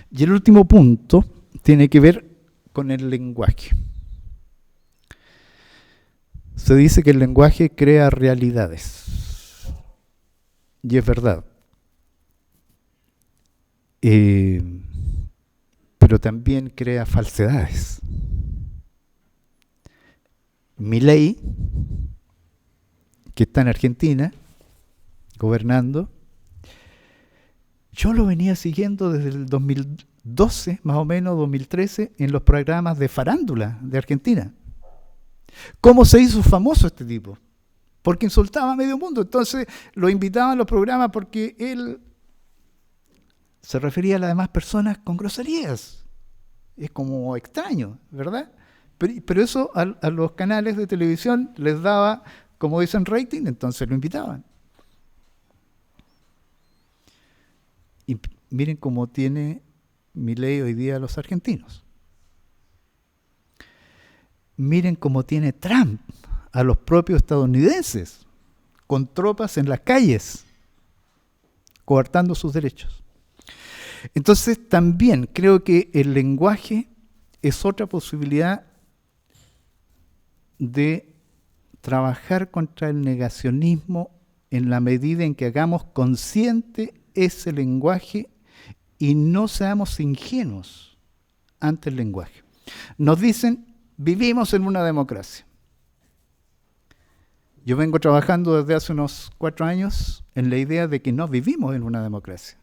Y el último punto tiene que ver con el lenguaje. Se dice que el lenguaje crea realidades. Y es verdad. Pero también crea falsedades. Milei, que está en Argentina, gobernando, yo lo venía siguiendo desde el 2012, más o menos, 2013, en los programas de farándula de Argentina. ¿Cómo se hizo famoso este tipo? Porque insultaba a medio mundo. Entonces lo invitaban a los programas porque él se refería a las demás personas con groserías. Es como extraño, ¿verdad? Pero eso a los canales de televisión les daba, como dicen, rating, entonces lo invitaban. Y miren cómo tiene Milei hoy día a los argentinos. Miren cómo tiene Trump a los propios estadounidenses, con tropas en las calles, coartando sus derechos. Entonces también creo que el lenguaje es otra posibilidad de trabajar contra el negacionismo en la medida en que hagamos consciente ese lenguaje y no seamos ingenuos ante el lenguaje. Nos dicen, vivimos en una democracia. Yo vengo trabajando desde hace unos 4 años en la idea de que no vivimos en una democracia.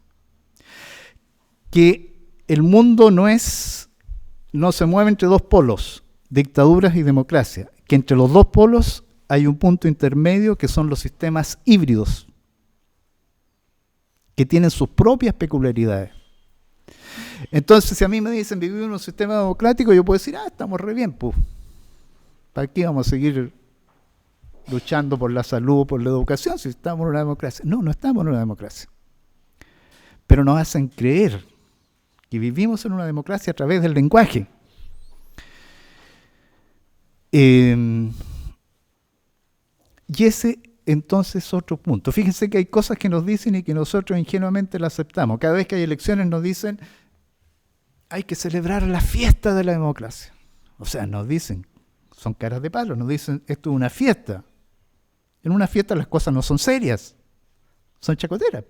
Que el mundo no se mueve entre dos polos, dictaduras y democracia. Que entre los dos polos hay un punto intermedio que son los sistemas híbridos, que tienen sus propias peculiaridades. Entonces, si a mí me dicen vivir en un sistema democrático, yo puedo decir, estamos re bien, pues. ¿Para qué vamos a seguir luchando por la salud, por la educación, si estamos en una democracia? No, no estamos en una democracia. Pero nos hacen creer que vivimos en una democracia a través del lenguaje. Y ese entonces otro punto. Fíjense que hay cosas que nos dicen y que nosotros ingenuamente las aceptamos. Cada vez que hay elecciones nos dicen hay que celebrar la fiesta de la democracia. O sea, nos dicen, son caras de palo, nos dicen esto es una fiesta. En una fiesta las cosas no son serias, son chacoteras.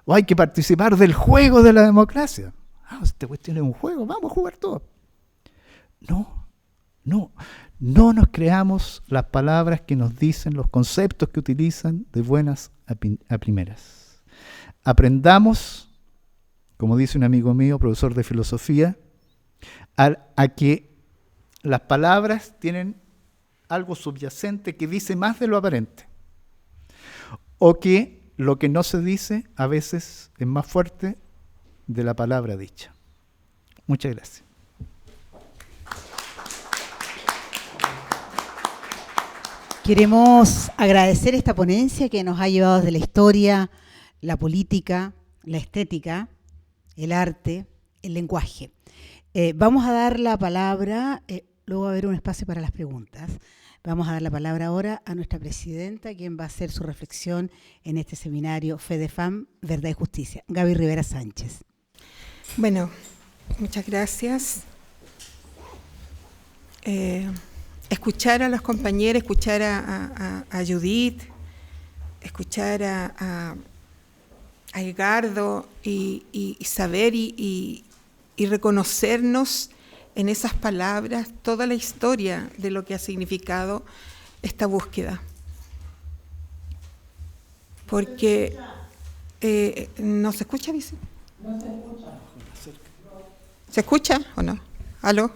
O hay que participar del juego de la democracia. Esta cuestión es un juego, vamos a jugar todos. No nos creamos las palabras que nos dicen, los conceptos que utilizan de buenas a primeras. Aprendamos, como dice un amigo mío, profesor de filosofía, a que las palabras tienen algo subyacente que dice más de lo aparente. O que lo que no se dice a veces es más fuerte de la palabra dicha. Muchas gracias. Queremos agradecer esta ponencia que nos ha llevado desde la historia, la política, la estética, el arte, el lenguaje. Vamos a dar la palabra, luego va a haber un espacio para las preguntas. Vamos a dar la palabra ahora a nuestra presidenta, quien va a hacer su reflexión en este seminario FEDEFAM, Verdad y Justicia. Gaby Rivera Sánchez. Bueno, muchas gracias. Escuchar a las compañeras, escuchar a Judith, escuchar a Edgardo y saber y y reconocernos en esas palabras toda la historia de lo que ha significado esta búsqueda. Porque ¿no se escucha, dice? No se escucha. ¿Se escucha o no? ¿Aló?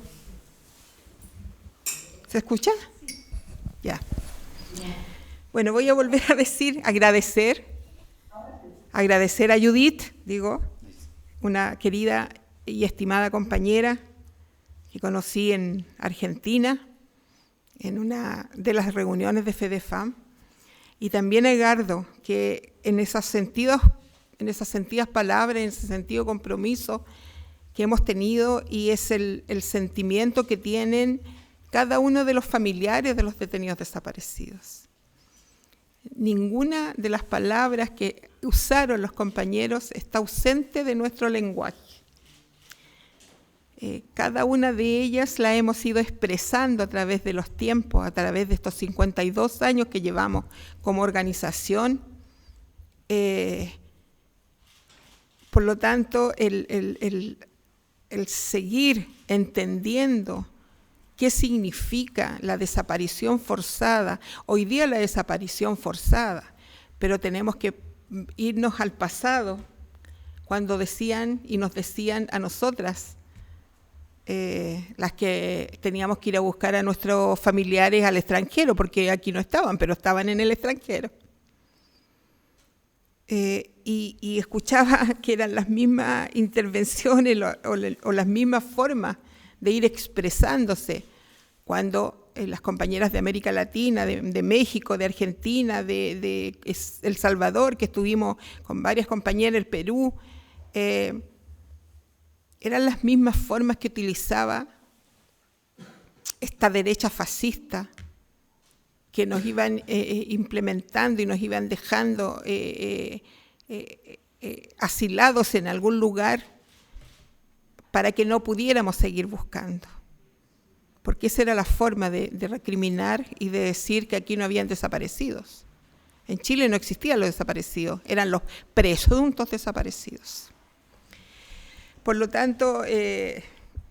¿Se escucha? Ya. Bueno, voy a volver a decir, agradecer a Judith, una querida y estimada compañera que conocí en Argentina, en una de las reuniones de FEDEFAM, y también a Edgardo, que en esas sentidas palabras, en ese sentido compromiso que hemos tenido, y es el sentimiento que tienen cada uno de los familiares de los detenidos desaparecidos. Ninguna de las palabras que usaron los compañeros está ausente de nuestro lenguaje. Cada una de ellas la hemos ido expresando a través de los tiempos, a través de estos 52 años que llevamos como organización. Por lo tanto, el seguir entendiendo qué significa la desaparición forzada, hoy día la desaparición forzada, pero tenemos que irnos al pasado, cuando decían y nos decían a nosotras, las que teníamos que ir a buscar a nuestros familiares al extranjero, porque aquí no estaban, pero estaban en el extranjero. Y escuchaba que eran las mismas intervenciones o las mismas formas de ir expresándose cuando las compañeras de América Latina, de México, de Argentina, de El Salvador, que estuvimos con varias compañeras, el Perú, eran las mismas formas que utilizaba esta derecha fascista, que nos iban implementando y nos iban dejando asilados en algún lugar para que no pudiéramos seguir buscando. Porque esa era la forma de recriminar y de decir que aquí no habían desaparecidos. En Chile no existían los desaparecidos, eran los presuntos desaparecidos. Por lo tanto,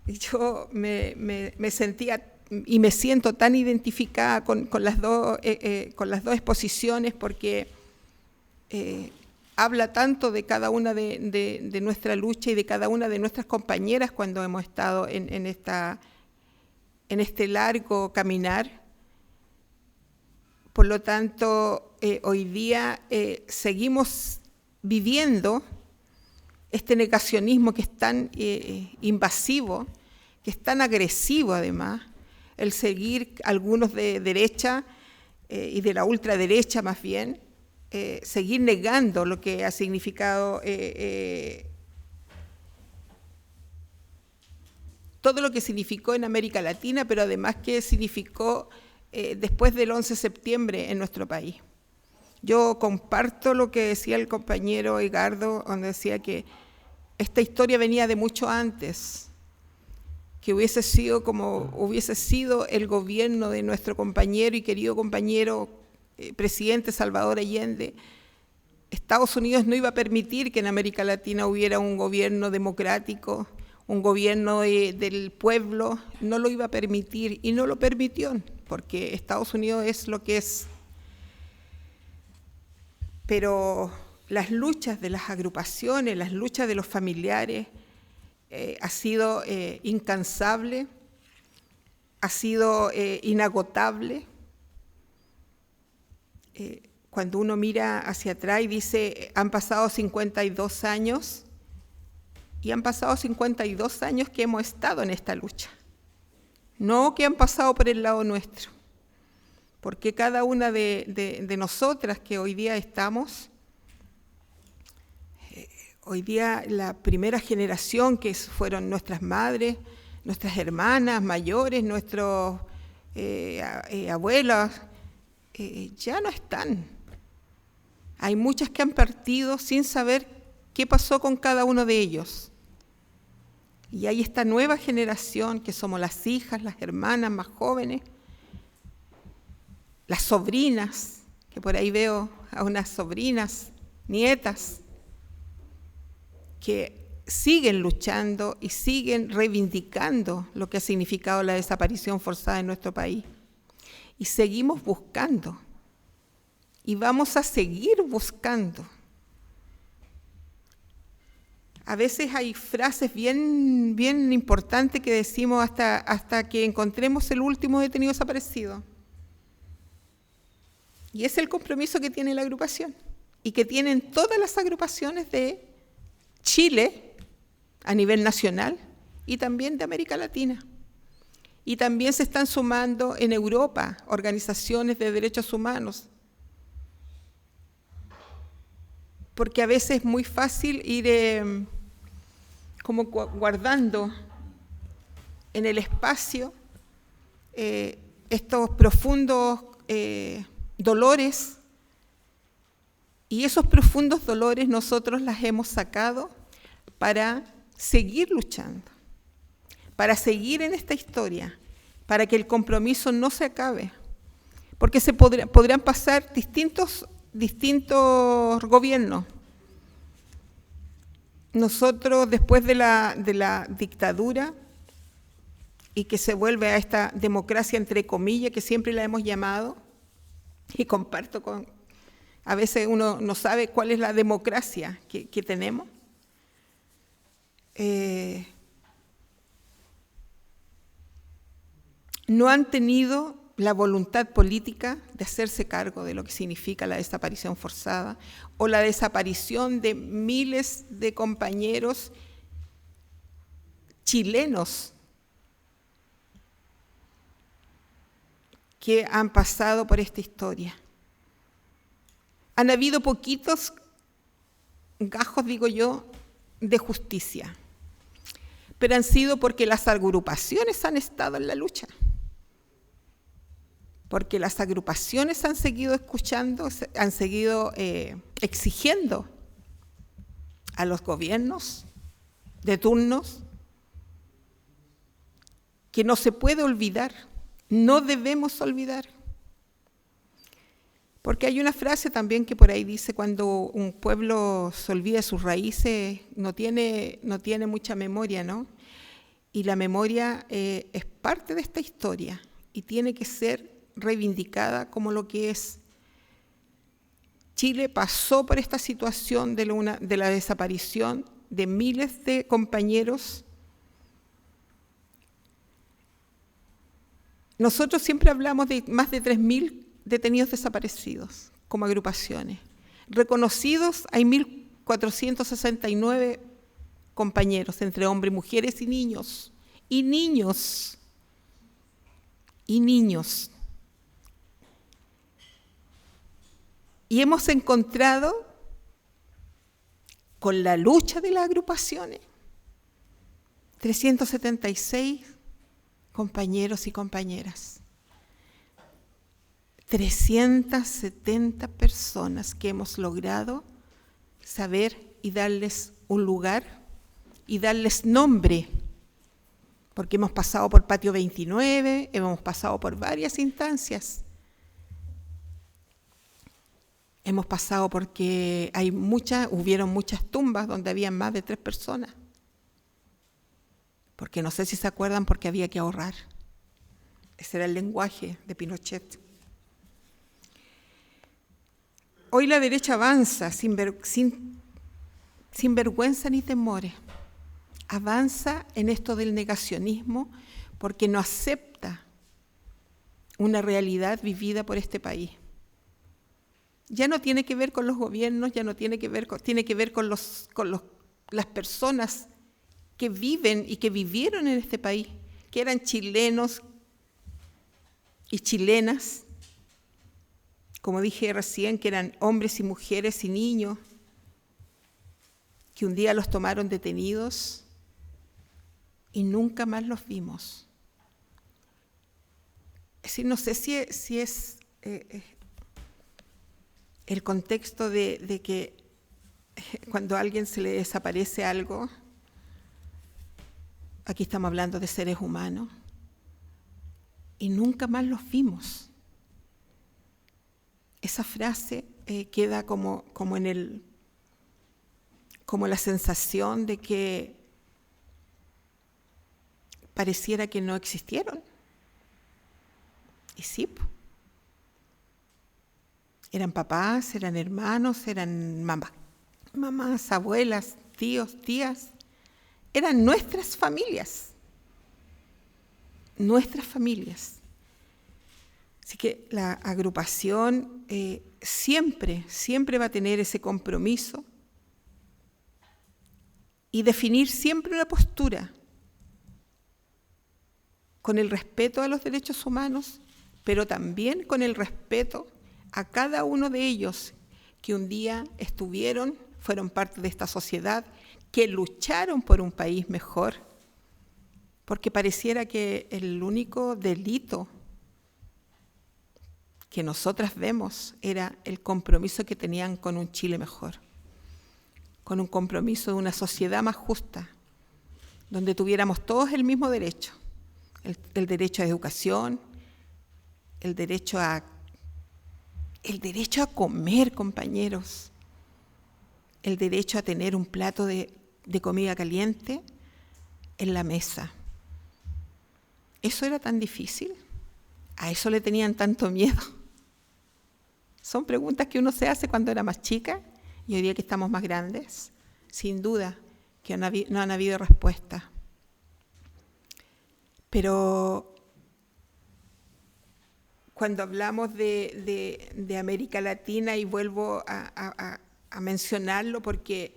yo me sentía y me siento tan identificada con las dos exposiciones, porque habla tanto de cada una de nuestra lucha y de cada una de nuestras compañeras cuando hemos estado en este largo caminar. Por lo tanto, hoy día seguimos viviendo este negacionismo que es tan invasivo, que es tan agresivo además, el seguir algunos de derecha y de la ultraderecha más bien, seguir negando lo que ha significado todo lo que significó en América Latina, pero además que significó después del 11 de septiembre en nuestro país. Yo comparto lo que decía el compañero Edgardo, donde decía que esta historia venía de mucho antes, que hubiese sido como hubiese sido el gobierno de nuestro compañero y querido compañero presidente Salvador Allende. Estados Unidos no iba a permitir que en América Latina hubiera un gobierno democrático, un gobierno del pueblo, no lo iba a permitir y no lo permitió, porque Estados Unidos es lo que es. Pero las luchas de las agrupaciones, las luchas de los familiares, ha sido incansable, ha sido inagotable. Cuando uno mira hacia atrás y dice, han pasado 52 años, y han pasado 52 años que hemos estado en esta lucha, no que han pasado por el lado nuestro, porque cada una de nosotras que hoy día estamos, hoy día la primera generación que fueron nuestras madres, nuestras hermanas mayores, nuestros abuelas, ya no están. Hay muchas que han partido sin saber qué pasó con cada uno de ellos. Y hay esta nueva generación que somos las hijas, las hermanas más jóvenes, las sobrinas, que por ahí veo a unas sobrinas, nietas, que siguen luchando y siguen reivindicando lo que ha significado la desaparición forzada en nuestro país. Y seguimos buscando. Y vamos a seguir buscando. A veces hay frases bien importantes que decimos hasta que encontremos el último detenido desaparecido. Y es el compromiso que tiene la agrupación y que tienen todas las agrupaciones de Chile a nivel nacional y también de América Latina. Y también se están sumando en Europa organizaciones de derechos humanos, porque a veces es muy fácil ir como guardando en el espacio estos profundos dolores, y esos profundos dolores nosotros las hemos sacado para seguir luchando, para seguir en esta historia, para que el compromiso no se acabe, porque podrán pasar distintos gobiernos. Nosotros, después de la dictadura, y que se vuelve a esta democracia entre comillas, que siempre la hemos llamado, y comparto a veces uno no sabe cuál es la democracia que tenemos, no han tenido la voluntad política de hacerse cargo de lo que significa la desaparición forzada o la desaparición de miles de compañeros chilenos que han pasado por esta historia. Han habido poquitos gajos, digo yo, de justicia, pero han sido porque las agrupaciones han estado en la lucha, porque las agrupaciones han seguido escuchando, han seguido exigiendo a los gobiernos de turnos que no se puede olvidar, no debemos olvidar. Porque hay una frase también que por ahí dice, cuando un pueblo se olvida de sus raíces, no tiene mucha memoria, ¿no? Y la memoria es parte de esta historia y tiene que ser reivindicada como lo que es. Chile pasó por esta situación de la desaparición de miles de compañeros. Nosotros siempre hablamos de más de 3.000 detenidos desaparecidos como agrupaciones. Reconocidos hay 1.469 compañeros, entre hombres, mujeres y niños. Y niños. Y hemos encontrado, con la lucha de las agrupaciones, 376 compañeros y compañeras. 370 personas que hemos logrado saber y darles un lugar y darles nombre, porque hemos pasado por Patio 29, hemos pasado por varias instancias. Hemos pasado porque hubieron muchas tumbas donde había más de 3 personas. Porque no sé si se acuerdan, porque había que ahorrar. Ese era el lenguaje de Pinochet. Hoy la derecha avanza sin vergüenza ni temores. Avanza en esto del negacionismo porque no acepta una realidad vivida por este país. Ya no tiene que ver con los gobiernos, ya no tiene que ver con las personas que viven y que vivieron en este país, que eran chilenos y chilenas, como dije recién, que eran hombres y mujeres y niños, que un día los tomaron detenidos y nunca más los vimos. Es decir, no sé si es el contexto de que cuando a alguien se le desaparece algo, aquí estamos hablando de seres humanos, y nunca más los vimos. Esa frase queda como como la sensación de que pareciera que no existieron. Y sí, eran papás, eran hermanos, eran mamás, abuelas, tíos, tías. Eran nuestras familias. Nuestras familias. Así que la agrupación siempre va a tener ese compromiso y definir siempre una postura con el respeto a los derechos humanos, pero también con el respeto a cada uno de ellos que un día fueron parte de esta sociedad, que lucharon por un país mejor, porque pareciera que el único delito que nosotras vemos era el compromiso que tenían con un Chile mejor, con un compromiso de una sociedad más justa, donde tuviéramos todos el mismo derecho, el derecho a educación, el derecho a comer, compañeros, el derecho a tener un plato de comida caliente en la mesa. ¿Eso era tan difícil? ¿A eso le tenían tanto miedo? Son preguntas que uno se hace cuando era más chica y hoy día que estamos más grandes. Sin duda que no han habido respuestas. Pero cuando hablamos de América Latina, y vuelvo a mencionarlo porque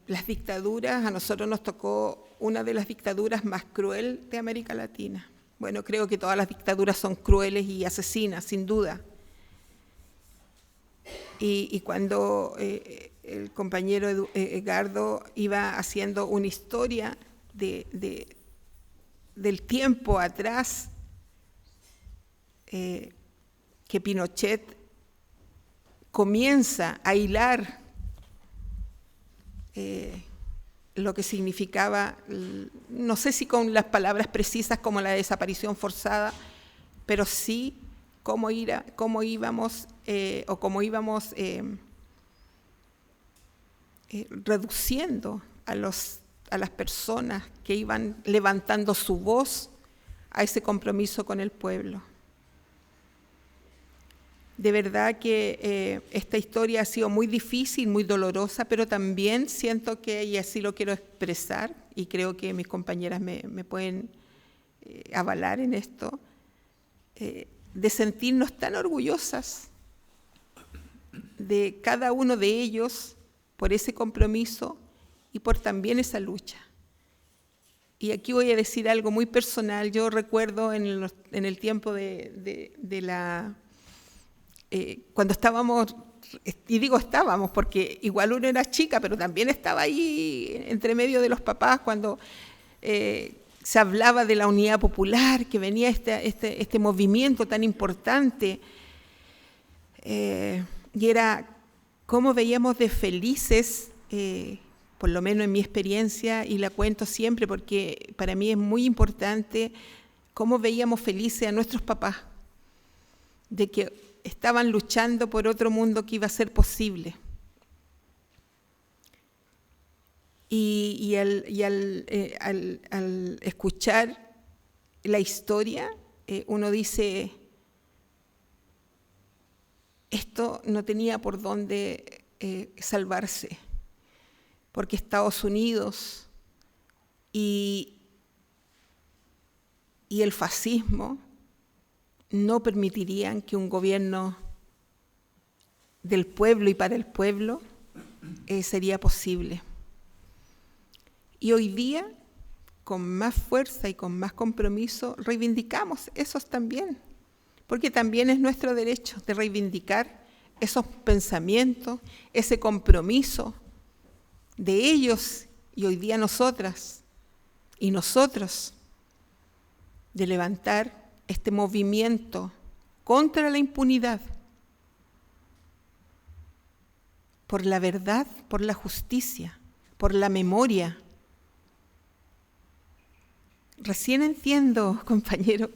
las dictaduras, a nosotros nos tocó una de las dictaduras más cruel de América Latina. Bueno, creo que todas las dictaduras son crueles y asesinas, sin duda. Y cuando el compañero Edgardo iba haciendo una historia del tiempo atrás, que Pinochet comienza a hilar lo que significaba, no sé si con las palabras precisas como la desaparición forzada, pero sí cómo íbamos reduciendo a las personas que iban levantando su voz a ese compromiso con el pueblo. De verdad que esta historia ha sido muy difícil, muy dolorosa, pero también siento que, y así lo quiero expresar, y creo que mis compañeras me pueden avalar en esto, de sentirnos tan orgullosas de cada uno de ellos por ese compromiso y por también esa lucha. Y aquí voy a decir algo muy personal. Yo recuerdo en el tiempo cuando estábamos, y digo estábamos porque igual uno era chica, pero también estaba ahí entre medio de los papás cuando se hablaba de la unidad popular, que venía este movimiento tan importante, y era cómo veíamos de felices, por lo menos en mi experiencia, y la cuento siempre porque para mí es muy importante, cómo veíamos felices a nuestros papás, de que estaban luchando por otro mundo que iba a ser posible. Y al escuchar la historia, uno dice, esto no tenía por dónde salvarse, porque Estados Unidos y el fascismo no permitirían que un gobierno del pueblo y para el pueblo sería posible. Y hoy día, con más fuerza y con más compromiso, reivindicamos esos también, porque también es nuestro derecho de reivindicar esos pensamientos, ese compromiso de ellos y hoy día nosotras y nosotros, de levantar este movimiento contra la impunidad, por la verdad, por la justicia, por la memoria. Recién entiendo, compañero,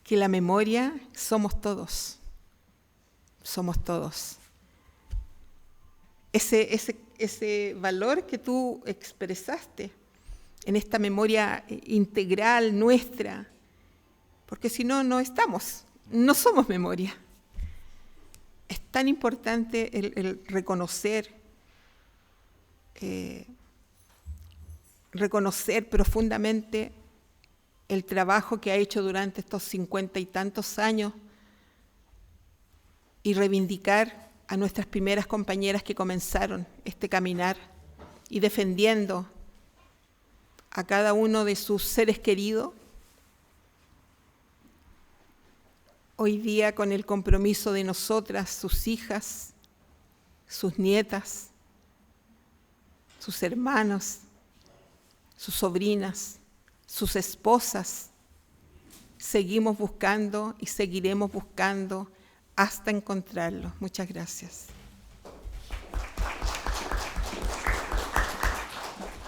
que la memoria somos todos. Somos todos. ese valor que tú expresaste en esta memoria integral nuestra, porque si no, no somos memoria. Es tan importante el reconocer profundamente el trabajo que ha hecho durante estos 50 y tantos años y reivindicar a nuestras primeras compañeras que comenzaron este caminar y defendiendo a cada uno de sus seres queridos. Hoy día, con el compromiso de nosotras, sus hijas, sus nietas, sus hermanos, sus sobrinas, sus esposas, seguimos buscando y seguiremos buscando hasta encontrarlo. Muchas gracias.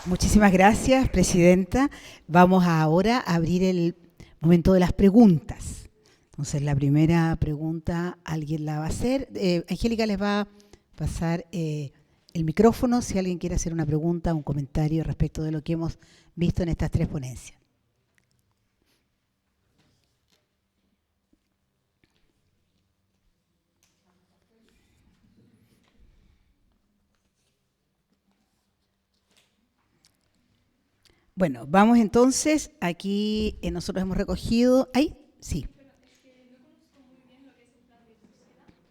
Muchísimas gracias, Presidenta. Vamos ahora a abrir el momento de las preguntas. Entonces, la primera pregunta, alguien la va a hacer. Angélica les va a pasar el micrófono si alguien quiere hacer una pregunta, un comentario respecto de lo que hemos visto en estas 3 ponencias. Bueno, vamos entonces. Aquí nosotros hemos recogido... ¿Ahí? Sí.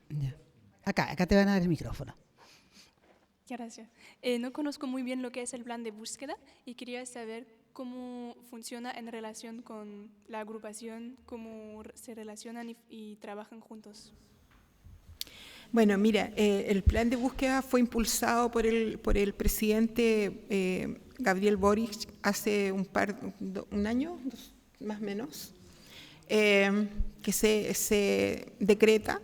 Ya. Acá te van a dar el micrófono. Gracias. No conozco muy bien lo que es el plan de búsqueda y quería saber cómo funciona en relación con la agrupación, cómo se relacionan y trabajan juntos. Bueno, mira, el plan de búsqueda fue impulsado por el presidente Gabriel Boric hace un año, más o menos, que se decreta.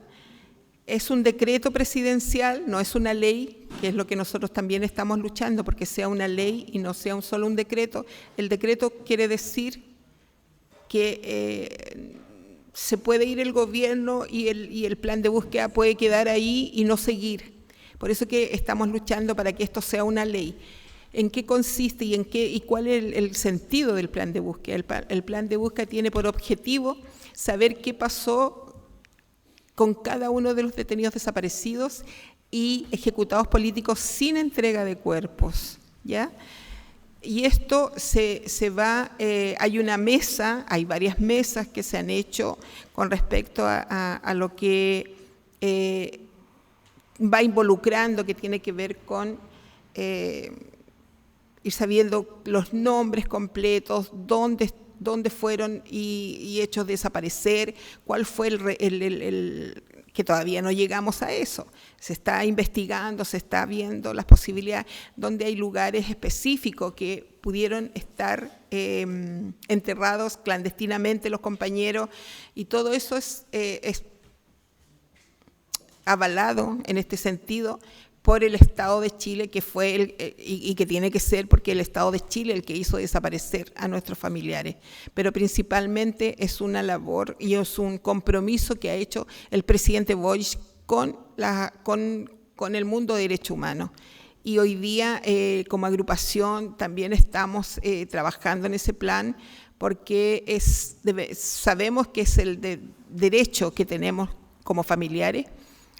Es un decreto presidencial, no es una ley, que es lo que nosotros también estamos luchando, porque sea una ley y no sea solo un decreto. El decreto quiere decir que se puede ir el gobierno y el plan de búsqueda puede quedar ahí y no seguir. Por eso que estamos luchando para que esto sea una ley. ¿En qué consiste y cuál es el sentido del plan de búsqueda? El plan de búsqueda tiene por objetivo saber qué pasó con cada uno de los detenidos desaparecidos y ejecutados políticos sin entrega de cuerpos, ¿ya? Y esto hay una mesa, hay varias mesas que se han hecho con respecto a lo que va involucrando, que tiene que ver con ir sabiendo los nombres completos, dónde fueron y hechos desaparecer, cuál fue que todavía no llegamos a eso. Se está investigando, se está viendo las posibilidades, donde hay lugares específicos que pudieron estar enterrados clandestinamente los compañeros, y todo eso es avalado en este sentido por el Estado de Chile, que fue y que tiene que ser, porque el Estado de Chile es el que hizo desaparecer a nuestros familiares. Pero principalmente es una labor y es un compromiso que ha hecho el presidente Boric con el mundo de derechos humanos. Y hoy día, como agrupación, también estamos trabajando en ese plan, porque sabemos que es el derecho que tenemos como familiares,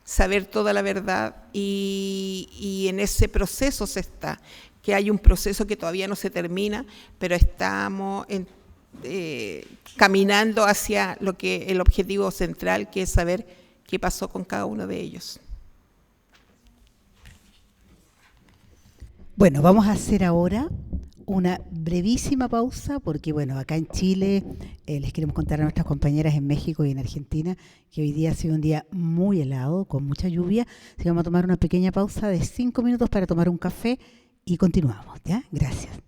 saber toda la verdad, y en ese proceso que hay un proceso que todavía no se termina, pero estamos caminando hacia el objetivo central, que es saber qué pasó con cada uno de ellos. Bueno, vamos a hacer ahora una brevísima pausa, porque bueno, acá en Chile les queremos contar a nuestras compañeras en México y en Argentina que hoy día ha sido un día muy helado, con mucha lluvia. Así que vamos a tomar una pequeña pausa de 5 minutos para tomar un café y continuamos, ¿ya? Gracias.